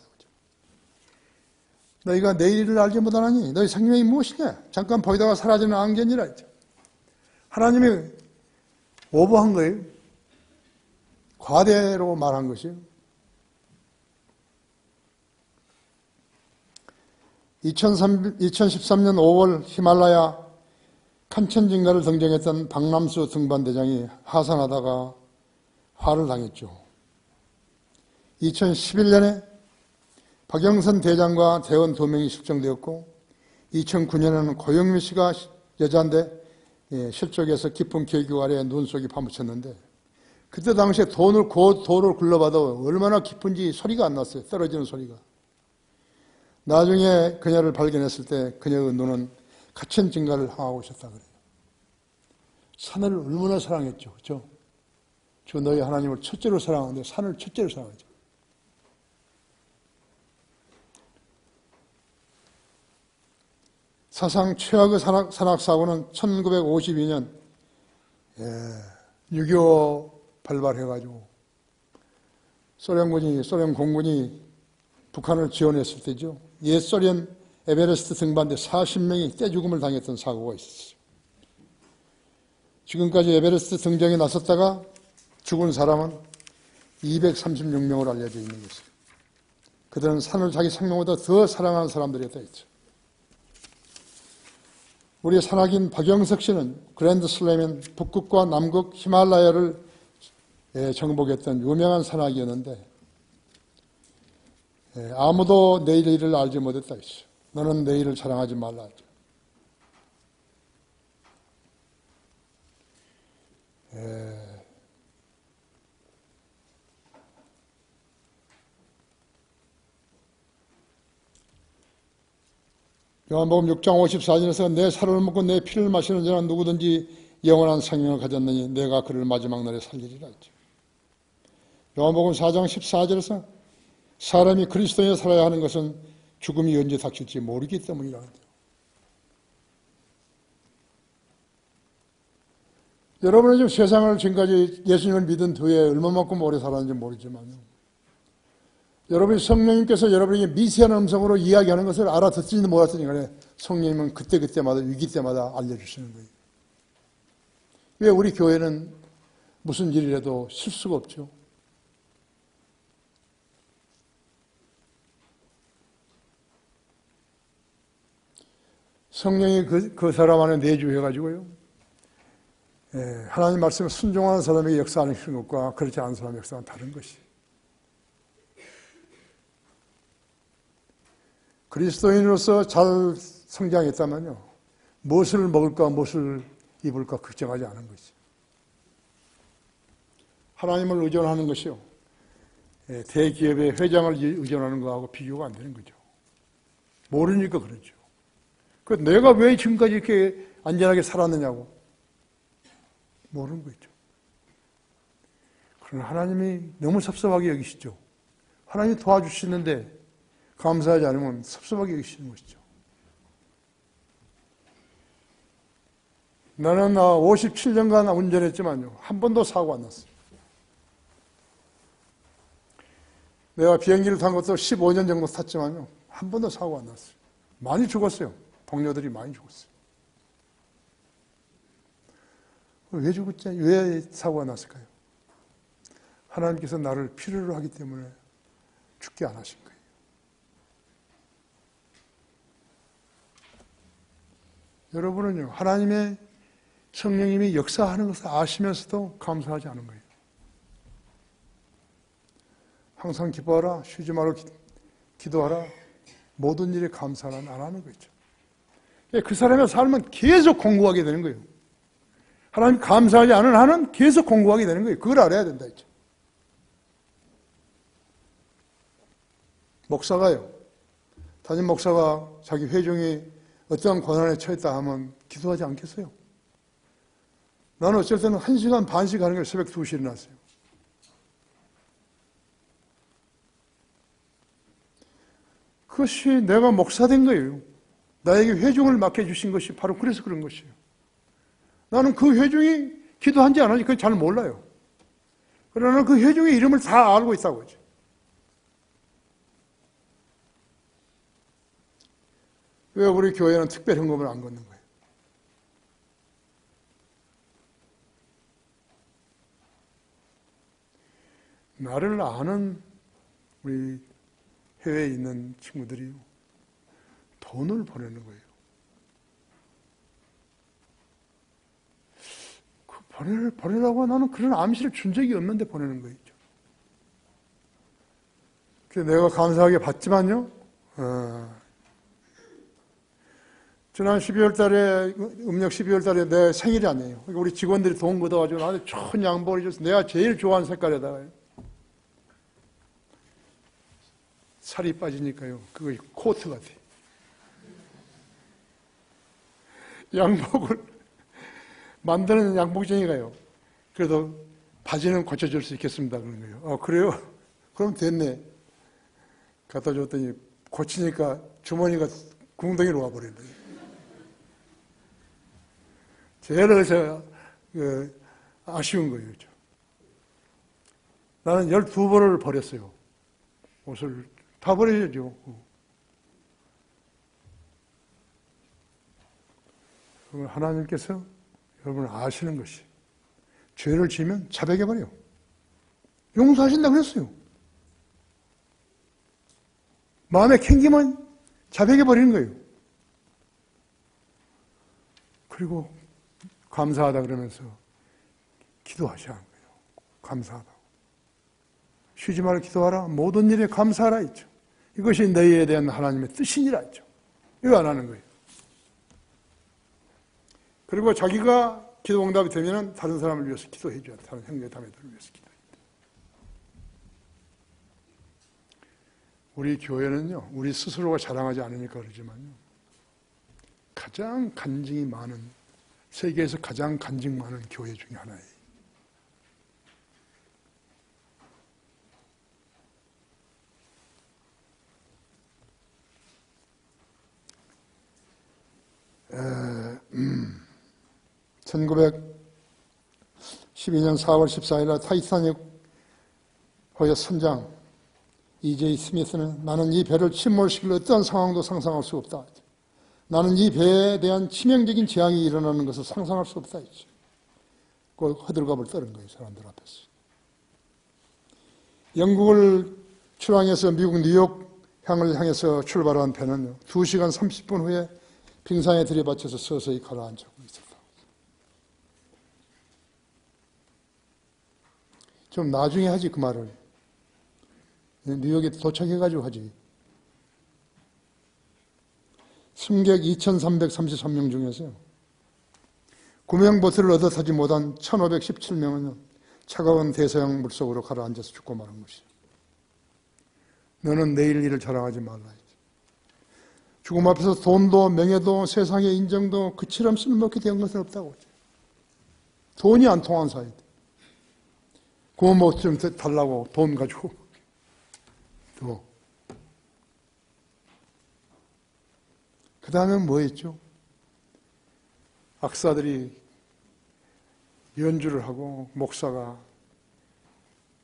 너희가 내일을 알지 못하나니 너희 생명이 무엇이냐? 잠깐 보이다가 사라지는 안견이라 했죠. 하나님이 오버한 거예요. 과대로 말한 것이에요. 2013년 5월 히말라야 칸천징가를 등정했던 박남수 등반대장이 하산하다가 화를 당했죠. 2011년에 박영선 대장과 대원 2명이 실종되었고 2009년에는 고영미 씨가 여자인데 실족해서 깊은 계교 아래에 눈 속이 파묻혔는데 그때 당시에 그 돌을 굴러봐도 얼마나 깊은지 소리가 안 났어요. 떨어지는 소리가. 나중에 그녀를 발견했을 때 그녀의 눈은 갇힌 증가를 향하고 있었다 그래요. 산을 얼마나 사랑했죠. 그렇죠? 저 너희 하나님을 첫째로 사랑하는데 산을 첫째로 사랑하죠. 사상 최악의 산악사고는 1952년 6.25 발발해가지고 소련 공군이 북한을 지원했을 때죠. 옛 소련 에베레스트 등반대 40명이 떼죽음을 당했던 사고가 있었어요. 지금까지 에베레스트 등정에 나섰다가 죽은 사람은 236명으로 알려져 있는 것이에요. 그들은 산을 자기 생명보다 더 사랑하는 사람들이었다 했죠. 우리 산악인 박영석 씨는 그랜드 슬램인 북극과 남극 히말라야를 정복했던 유명한 산악이었는데 아무도 내일의 일을 알지 못했다 했어요. 너는 내일을 자랑하지 말라 하죠. 요한복음 6장 54절에서 내 살을 먹고 내 피를 마시는 자는 누구든지 영원한 생명을 가졌느니 내가 그를 마지막 날에 살리리라 했죠. 요한복음 4장 14절에서 사람이 그리스도에 살아야 하는 것은 죽음이 언제 닥칠지 모르기 때문이라고 해요. 여러분은 지금 세상을 지금까지 예수님을 믿은 뒤에 얼마만큼 오래 살았는지 모르지만요. 여러분이 성령님께서 여러분에게 미세한 음성으로 이야기하는 것을 알아듣지는 못하더니 간에 성령님은 그때마다 위기 때마다 알려주시는 거예요. 왜 우리 교회는 무슨 일이라도 실수가 없죠? 성령이 그 사람 안에 내주해가지고요. 하나님 말씀에 순종하는 사람에게 역사하는 것과 그렇지 않은 사람의 역사는 다른 것이에요. 그리스도인으로서 잘 성장했다면요. 무엇을 먹을까 무엇을 입을까 걱정하지 않은 것이죠. 하나님을 의존하는 것이요. 대기업의 회장을 의존하는 거하고 비교가 안 되는 거죠. 모르니까 그러죠. 내가 왜 지금까지 이렇게 안전하게 살았느냐고 모르는 거죠. 그러나 하나님이 너무 섭섭하게 여기시죠. 하나님이 도와주시는데 감사하지 않으면 섭섭하게 여기시는 것이죠. 나는 57년간 운전했지만요. 한 번도 사고 안 났어요. 내가 비행기를 탄 것도 15년 정도 탔지만요. 한 번도 사고 안 났어요. 많이 죽었어요. 동료들이 많이 죽었어요. 왜 죽었지? 왜 사고가 났을까요? 하나님께서 나를 필요로 하기 때문에 죽게 안 하신 거예요. 여러분은요, 하나님의 성령님이 역사하는 것을 아시면서도 감사하지 않은 거예요. 항상 기뻐하라, 쉬지 말고 기도하라, 모든 일에 감사는 안 하는 거죠. 그 사람의 삶은 계속 공부하게 되는 거예요. 하나님 감사하지 않은 한은 계속 공부하게 되는 거예요. 그걸 알아야 된다 했죠. 목사가요, 담임 목사가 자기 회중이 어떠한 고난에 처했다 하면 기도하지 않겠어요? 나는 어쩔 때는 1시간 반씩 하는 걸 새벽 2시에 일어났어요. 그것이 내가 목사된 거예요. 나에게 회중을 맡겨주신 것이 바로 그래서 그런 것이에요. 나는 그 회중이 기도한지 안 한지 그걸 잘 몰라요. 그러나 그 회중의 이름을 다 알고 있다고 하죠. 왜 우리 교회는 특별 헌금을 안 걷는 거예요? 나를 아는 우리 해외에 있는 친구들이요. 돈을 보내는 거예요. 보내라고 나는 그런 암시를 준 적이 없는데 보내는 거죠. 그래서 내가 감사하게 받지만요, 지난 12월 달에, 음력 12월 달에 내 생일이 아니에요. 그러니까 우리 직원들이 돈 걷어가지고 나한테 좋은 양복을 줘서 내가 제일 좋아하는 색깔에다가 살이 빠지니까요, 그거 코트 같아. 양복을 만드는 양복쟁이가요, 그래도 바지는 고쳐줄 수 있겠습니다. 그런 거예요. 그래요? 그럼 됐네. 갖다 줬더니 고치니까 주머니가 궁덩이로 와버린 거예요. 제일 그래서 아쉬운 거예요. 나는 12벌을 버렸어요. 옷을 다 버려야죠. 하나님께서 여러분을 아시는 것이, 죄를 지으면 자백해버려요. 용서하신다고 그랬어요. 마음에 캥기면 자백해버리는 거예요. 그리고 감사하다 그러면서 기도하셔야 하는 거예요. 감사하다고. 쉬지 말고 기도하라. 모든 일에 감사하라 했죠. 이것이 너희에 대한 하나님의 뜻이니라 했죠. 이거 안 하는 거예요. 그리고 자기가 기도 응답이 되면 다른 사람을 위해서 기도해 줘야 돼. 다른 형제 자매들을 위해서 기도해 돼. 우리 교회는요, 우리 스스로가 자랑하지 않으니까 그러지만요, 가장 간증이 많은, 세계에서 가장 간증 많은 교회 중에 하나예요. 에, 1912년 4월 14일 타이타닉 호의 선장 E.J. 스미스는 나는 이 배를 침몰시킬 어떠한 상황도 상상할 수 없다. 나는 이 배에 대한 치명적인 재앙이 일어나는 것을 상상할 수 없다. 그 허들갑을 떨은 거예요. 사람들 앞에서. 영국을 출항해서 미국 뉴욕 향을 향해서 출발한 배는 2시간 30분 후에 빙산에 들이받쳐서 서서히 가라앉고 있었다. 좀 나중에 하지 그 말을. 뉴욕에 도착해가지고 하지. 승객 2,333명 중에서요, 구명보트를 얻어 타지 못한 1,517명은 차가운 대서양 물속으로 가라앉아서 죽고 마는 것이죠. 너는 내일 일을 자랑하지 말라. 죽음 앞에서 돈도 명예도 세상의 인정도 그처럼 쓸모없게 된 것은 없다고. 돈이 안 통한 사이다. 구원목 좀 달라고 돈 가지고 또. 그 다음에 뭐 했죠? 악사들이 연주를 하고 목사가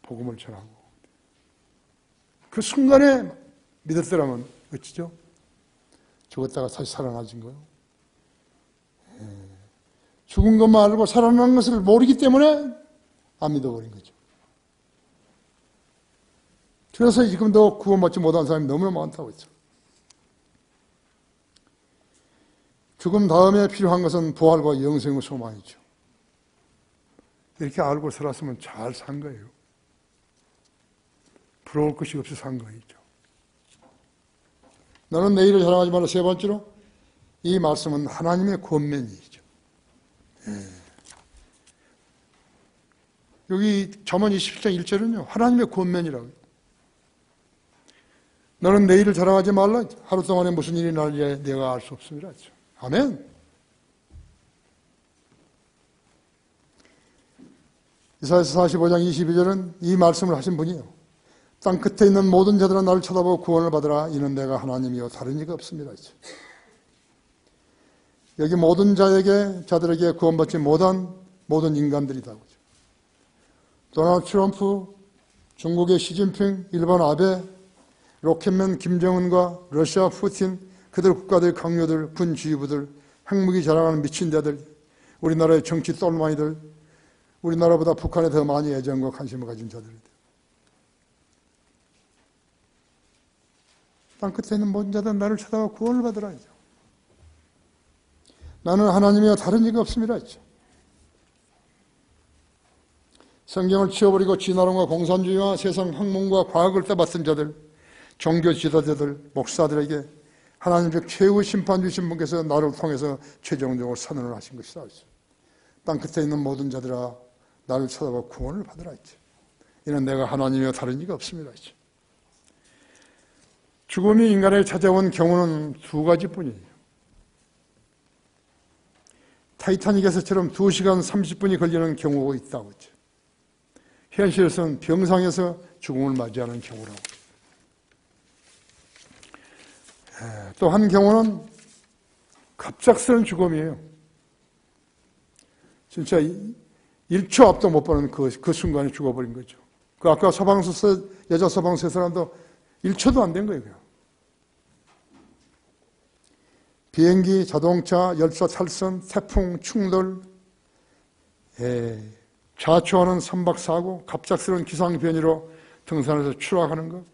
복음을 전하고, 그 순간에 믿었더라면 어찌죠? 죽었다가 다시 살아나진 거예요. 죽은 것만 알고 살아난 것을 모르기 때문에 안 믿어버린 거죠. 그래서 지금도 구원받지 못한 사람이 너무나 많다고 했죠. 죽음 다음에 필요한 것은 부활과 영생의 소망이죠. 이렇게 알고 살았으면 잘 산 거예요. 부러울 것이 없이 산 거이죠. 너는 내 일을 자랑하지 말라. 세 번째로, 이 말씀은 하나님의 권면이죠. 여기 잠언 27장 1절은요, 하나님의 권면이라고요. 너는 내 일을 자랑하지 말라. 하루 동안에 무슨 일이 날지 내가 알 수 없습니다. 아멘. 이사야서 45장 22절은 이 말씀을 하신 분이에요. 땅 끝에 있는 모든 자들은 나를 쳐다보고 구원을 받으라. 이는 내가 하나님이요 다른 이가 없습니다. 여기 모든 자들에게 구원받지 못한 모든 인간들이다. 도널드 트럼프, 중국의 시진핑, 일본 아베, 로켓맨 김정은과 러시아 푸틴, 그들 국가들 강요들, 군 지휘부들, 핵무기 자랑하는 미친 자들, 우리나라의 정치 똘마니들, 우리나라보다 북한에 더 많이 애정과 관심을 가진 자들이다. 땅끝에 있는 모든 자들 나를 찾아와 구원을 받으라 하죠. 나는 하나님이와 다른 이가 없습니다 했죠. 성경을 치워버리고 진화론과 공산주의와 세상 학문과 과학을 떠받친 자들, 종교 지도자들, 목사들에게 하나님적 최후 심판 주신 분께서 나를 통해서 최종적으로 선언을 하신 것이다. 땅끝에 있는 모든 자들아 나를 찾아와 구원을 받으라 했죠. 이는 내가 하나님이와 다른 이가 없습니다 했죠. 죽음이 인간에게 찾아온 경우는 두 가지뿐이에요. 타이타닉에서처럼 2시간 30분이 걸리는 경우가 있다고 했죠. 현실에서는 병상에서 죽음을 맞이하는 경우라고. 또 한 경우는 갑작스러운 죽음이에요. 진짜 1초 앞도 못 보는 그 순간에 죽어버린 거죠. 그 아까 여자 소방 세 사람도 1초도 안 된 거예요. 그냥. 비행기, 자동차, 열차 탈선, 태풍, 충돌, 자초하는 선박사고, 갑작스러운 기상변이로 등산에서 추락하는 것,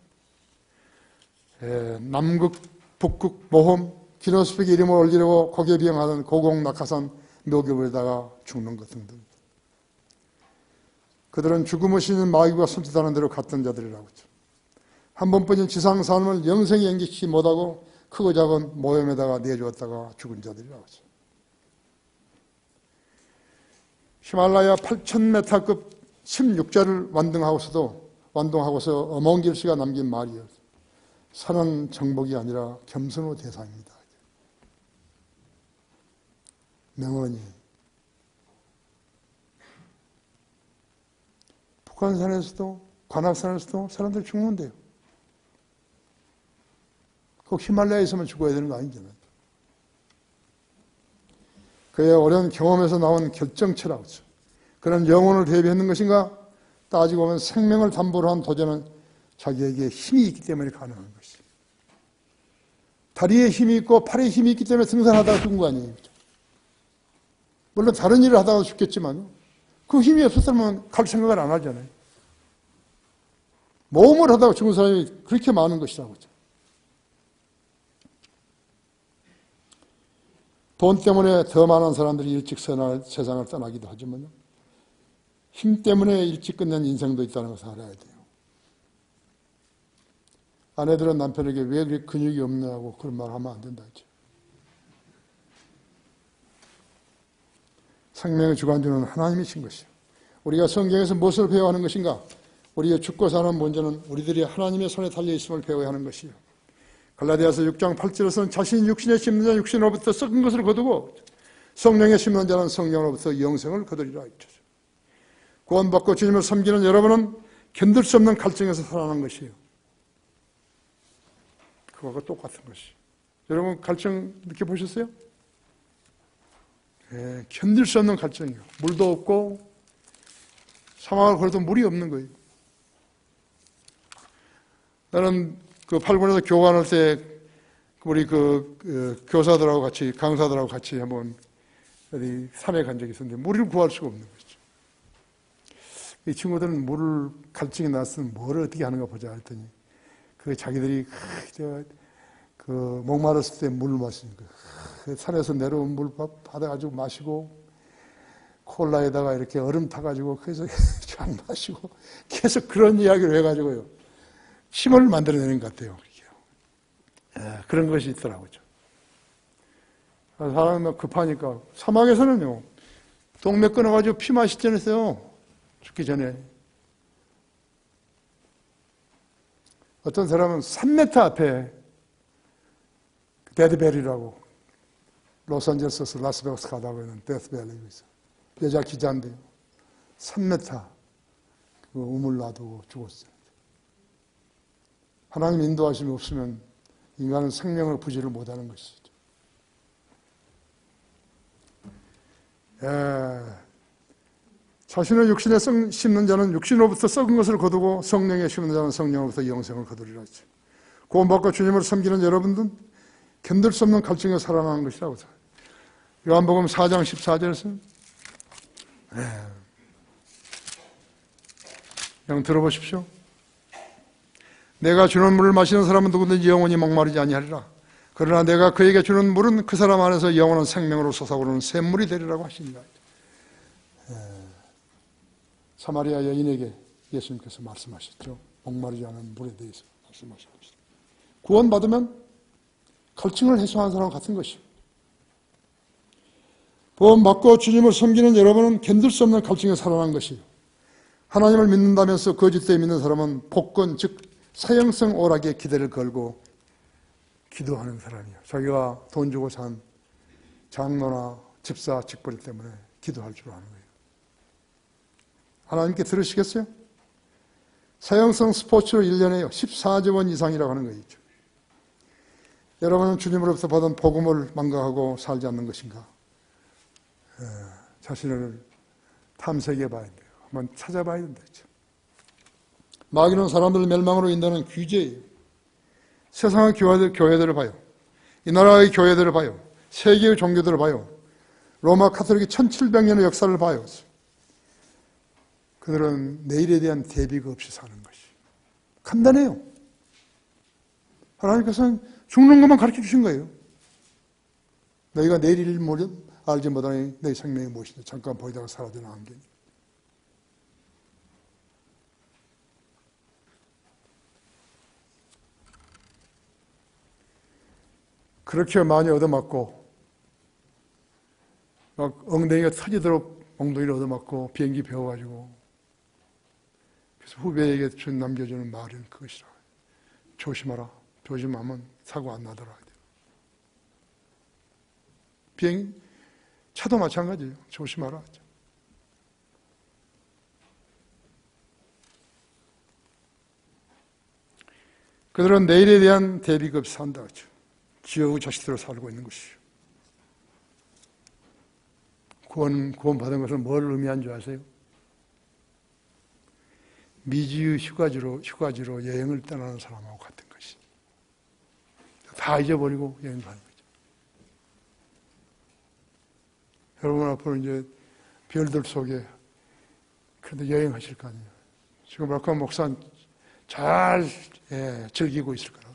남극, 북극, 모험, 기네스북에 이름을 올리려고 고개 비행하던 고공 낙하산 묘기물에다가 죽는 것 등등. 그들은 죽음을 쉬는 마귀가 손짓하는 대로 갔던 자들이라고 했죠. 한 번뿐인 지상 삶을 영생에 연기시키지 못하고 크고 작은 모험에다가 내주었다가 죽은 자들이라고 했죠. 히말라야 8,000m급 16자를 완동하고서 어몽길 씨가 남긴 말이에요. 산은 정복이 아니라 겸손의 대상입니다. 명언이. 북한산에서도 관악산에서도 사람들 죽는데요. 꼭 히말라야에서만 죽어야 되는 거 아니잖아요. 그의 어려운 경험에서 나온 결정체라고 하죠. 그런 영혼을 대비하는 것인가? 따지고 보면 생명을 담보로 한 도전은 자기에게 힘이 있기 때문에 가능한 것이죠. 다리에 힘이 있고 팔에 힘이 있기 때문에 등산하다가 죽은 거 아니에요. 물론 다른 일을 하다가 죽겠지만 그 힘이 없었다면 갈 생각을 안 하잖아요. 모험을 하다가 죽은 사람이 그렇게 많은 것이라고 하죠. 돈 때문에 더 많은 사람들이 일찍 세상을 떠나기도 하지만 힘 때문에 일찍 끝낸 인생도 있다는 것을 알아야 돼요. 아내들은 남편에게 왜 그렇게 근육이 없냐고 그런 말 하면 안 된다 했죠. 생명의 주관주는 하나님이신 것이요. 우리가 성경에서 무엇을 배워야 하는 것인가? 우리의 죽고 사는 문제는 우리들이 하나님의 손에 달려있음을 배워야 하는 것이요. 갈라디아서 6장 8절에서는 자신이 육신에 심는 자는 육신으로부터 썩은 것을 거두고 성령에 심는 자는 성령으로부터 영생을 거두리라 했죠. 구원받고 주님을 섬기는 여러분은 견딜 수 없는 갈증에서 살아난 것이에요. 그거가 똑같은 것이에요. 여러분 갈증 느껴보셨어요? 견딜 수 없는 갈증이에요. 물도 없고 사막을 걸어도 물이 없는 거예요. 나는 그 팔군에서 교관할 때 우리 교사들하고 같이 강사들하고 같이 한번 어디 산에 간 적이 있었는데 물을 구할 수가 없는 거죠. 이 친구들은 물을 갈증이 났으면 뭘 어떻게 하는가 보자 했더니 그 자기들이 목마랐을 때 물을 마시는 거예요. 산에서 내려온 물 받아가지고 마시고 콜라에다가 이렇게 얼음 타가지고 그래서 잘 마시고 계속 그런 이야기를 해가지고요. 힘을 만들어내는 것 같아요. 그런 것이 있더라고요. 사람이 급하니까 사막에서는요. 동맥 끊어가지고 피 마시잖아요. 죽기 전에. 어떤 사람은 3m 앞에 데드벨이라고 로스앤젤레스에서 라스베가스 가다가 있는 데스벨이 있어요. 여자 기자인데요. 3m 우물 놔두고 죽었어요. 하나님 인도하심이 없으면 인간은 생명을 부지를 못하는 것이죠. 자신의 육신에 심는 자는 육신으로부터 썩은 것을 거두고 성령에 심는 자는 성령으로부터 영생을 거두리라 했죠. 구원받고 주님을 섬기는 여러분들은 견딜 수 없는 갈증에 살아나는 것이라고 해요. 요한복음 4장 14절에서 그냥 들어보십시오. 내가 주는 물을 마시는 사람은 누구든지 영원히 목마르지 아니하리라. 그러나 내가 그에게 주는 물은 그 사람 안에서 영원한 생명으로 솟아오르는 샘물이 되리라고 하시니라. 사마리아 여인에게 예수님께서 말씀하셨죠. 목마르지 않은 물에 대해서 말씀하셨죠. 구원받으면 갈증을 해소하는 사람 같은 것이요. 구원받고 주님을 섬기는 여러분은 견딜 수 없는 갈증에 살아난 것이요. 하나님을 믿는다면서 거짓되어 믿는 사람은 복권, 즉 사형성 오락의 기대를 걸고 기도하는 사람이에요. 자기가 돈 주고 산 장로나 집사, 직벌 때문에 기도할 줄 아는 거예요. 하나님께 들으시겠어요? 사형성 스포츠로 1년에 14조 원 이상이라고 하는 거죠. 여러분은 주님으로부터 받은 복음을 망각하고 살지 않는 것인가? 자신을 탐색해 봐야 돼요. 한번 찾아봐야 된다. 마귀는 사람들 멸망으로 인도하는 규제예요. 세상의 교회들을 봐요. 이 나라의 교회들을 봐요. 세계의 종교들을 봐요. 로마 카톨릭의 1700년의 역사를 봐요. 그들은 내일에 대한 대비가 없이 사는 것이 간단해요. 하나님께서는 죽는 것만 가르쳐 주신 거예요. 너희가 내일 일 알지 못하니 내 생명이 무엇인지 잠깐 보이다가 사라지는 안개니. 그렇게 많이 얻어맞고 막 엉덩이가 터지도록 엉덩이를 얻어맞고 비행기 배워가지고 그래서 후배에게 남겨주는 말은 그것이라. 조심하라. 조심하면 사고 안 나더라. 차도 마찬가지예요. 조심하라. 그들은 내일에 대한 대비가 없이 산다. 지옥의 자식들로 살고 있는 것이죠. 구원받은 것은 뭘 의미한 줄 아세요? 미지의 휴가지로 여행을 떠나는 사람하고 같은 것이. 다 잊어버리고 여행 가는 거죠. 여러분 앞으로 이제 별들 속에 그래도 여행하실 거 아니에요. 지금 아까 목사 잘 즐기고 있을 거라고.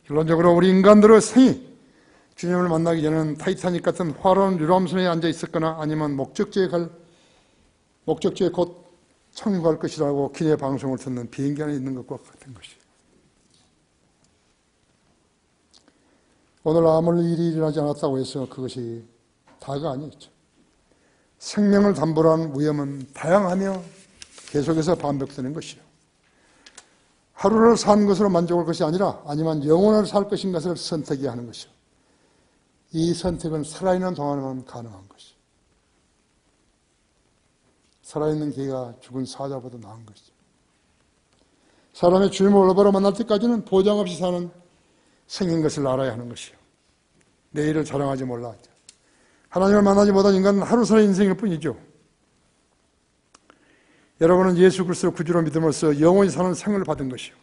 결론적으로 우리 인간들의 생이 주님을 만나기 전에는 타이타닉 같은 화려한 유람선에 앉아 있었거나 아니면 목적지에 곧 착륙할 것이라고 기내 방송을 듣는 비행기 안에 있는 것과 같은 것이에요. 오늘 아무 일이 일어나지 않았다고 해서 그것이 다가 아니었죠. 생명을 담보로 한 위험은 다양하며 계속해서 반복되는 것이요. 하루를 산 것으로 만족할 것이 아니라 아니면 영혼을 살 것인 것을 선택해야 하는 것이요. 이 선택은 살아있는 동안에만 가능한 것이요. 살아있는 개가 죽은 사자보다 나은 것이죠. 사람의 주님을 올바로 만날 때까지는 보장 없이 사는 생긴 것을 알아야 하는 것이요. 내일을 자랑하지 몰라. 하나님을 만나지 못한 인간은 하루살이 인생일 뿐이죠. 여러분은 예수 그리스도를 구주로 믿음으로써 영원히 사는 생을 받은 것이요.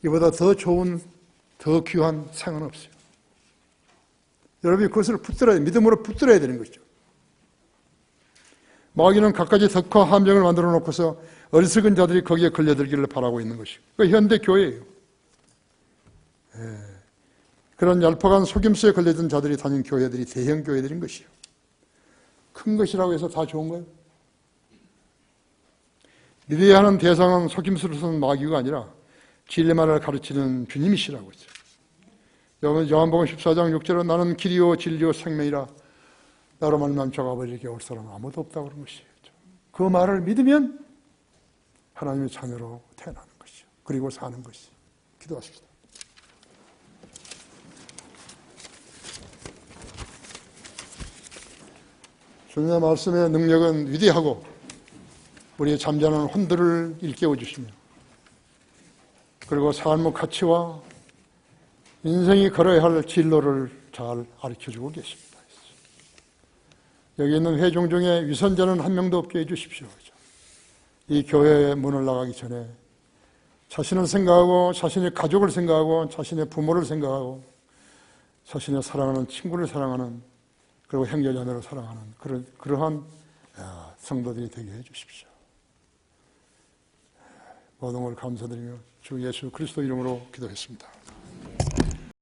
이보다 더 좋은, 더 귀한 생은 없어요. 여러분이 그것을 붙들어야, 믿음으로 붙들어야 되는 것이죠. 마귀는 갖가지 덕과 함정을 만들어 놓고서 어리석은 자들이 거기에 걸려들기를 바라고 있는 것이고, 그 현대 교회예요. 그런 얄팍한 속임수에 걸려든 자들이 다닌 교회들이 대형 교회들인 것이요. 큰 것이라고 해서 다 좋은 거예요. 믿어야 하는 대상은 속임수를 쓰는 마귀가 아니라 진리만을 가르치는 주님이시라고 했어요. 요한복음 14장 6절은 나는 길이요 진리요 생명이라 나로 말미암아 아버지에게 올 사람은 아무도 없다고 그런 것이에요. 그 말을 믿으면 하나님의 자녀로 태어나는 것이죠. 그리고 사는 것이. 기도하십시다. 주님의 말씀의 능력은 위대하고 우리의 잠자는 혼들을 일깨워 주시며 그리고 삶의 가치와 인생이 걸어야 할 진로를 잘 가르쳐주고 계십니다. 여기 있는 회중 중에 위선자는 한 명도 없게 해주십시오. 이 교회의 문을 나가기 전에 자신을 생각하고 자신의 가족을 생각하고 자신의 부모를 생각하고 자신의 사랑하는 친구를 사랑하는 그리고 형제자매를 사랑하는 그러한 성도들이 되게 해주십시오. 모든 걸 감사드리며 주 예수 그리스도 이름으로 기도했습니다.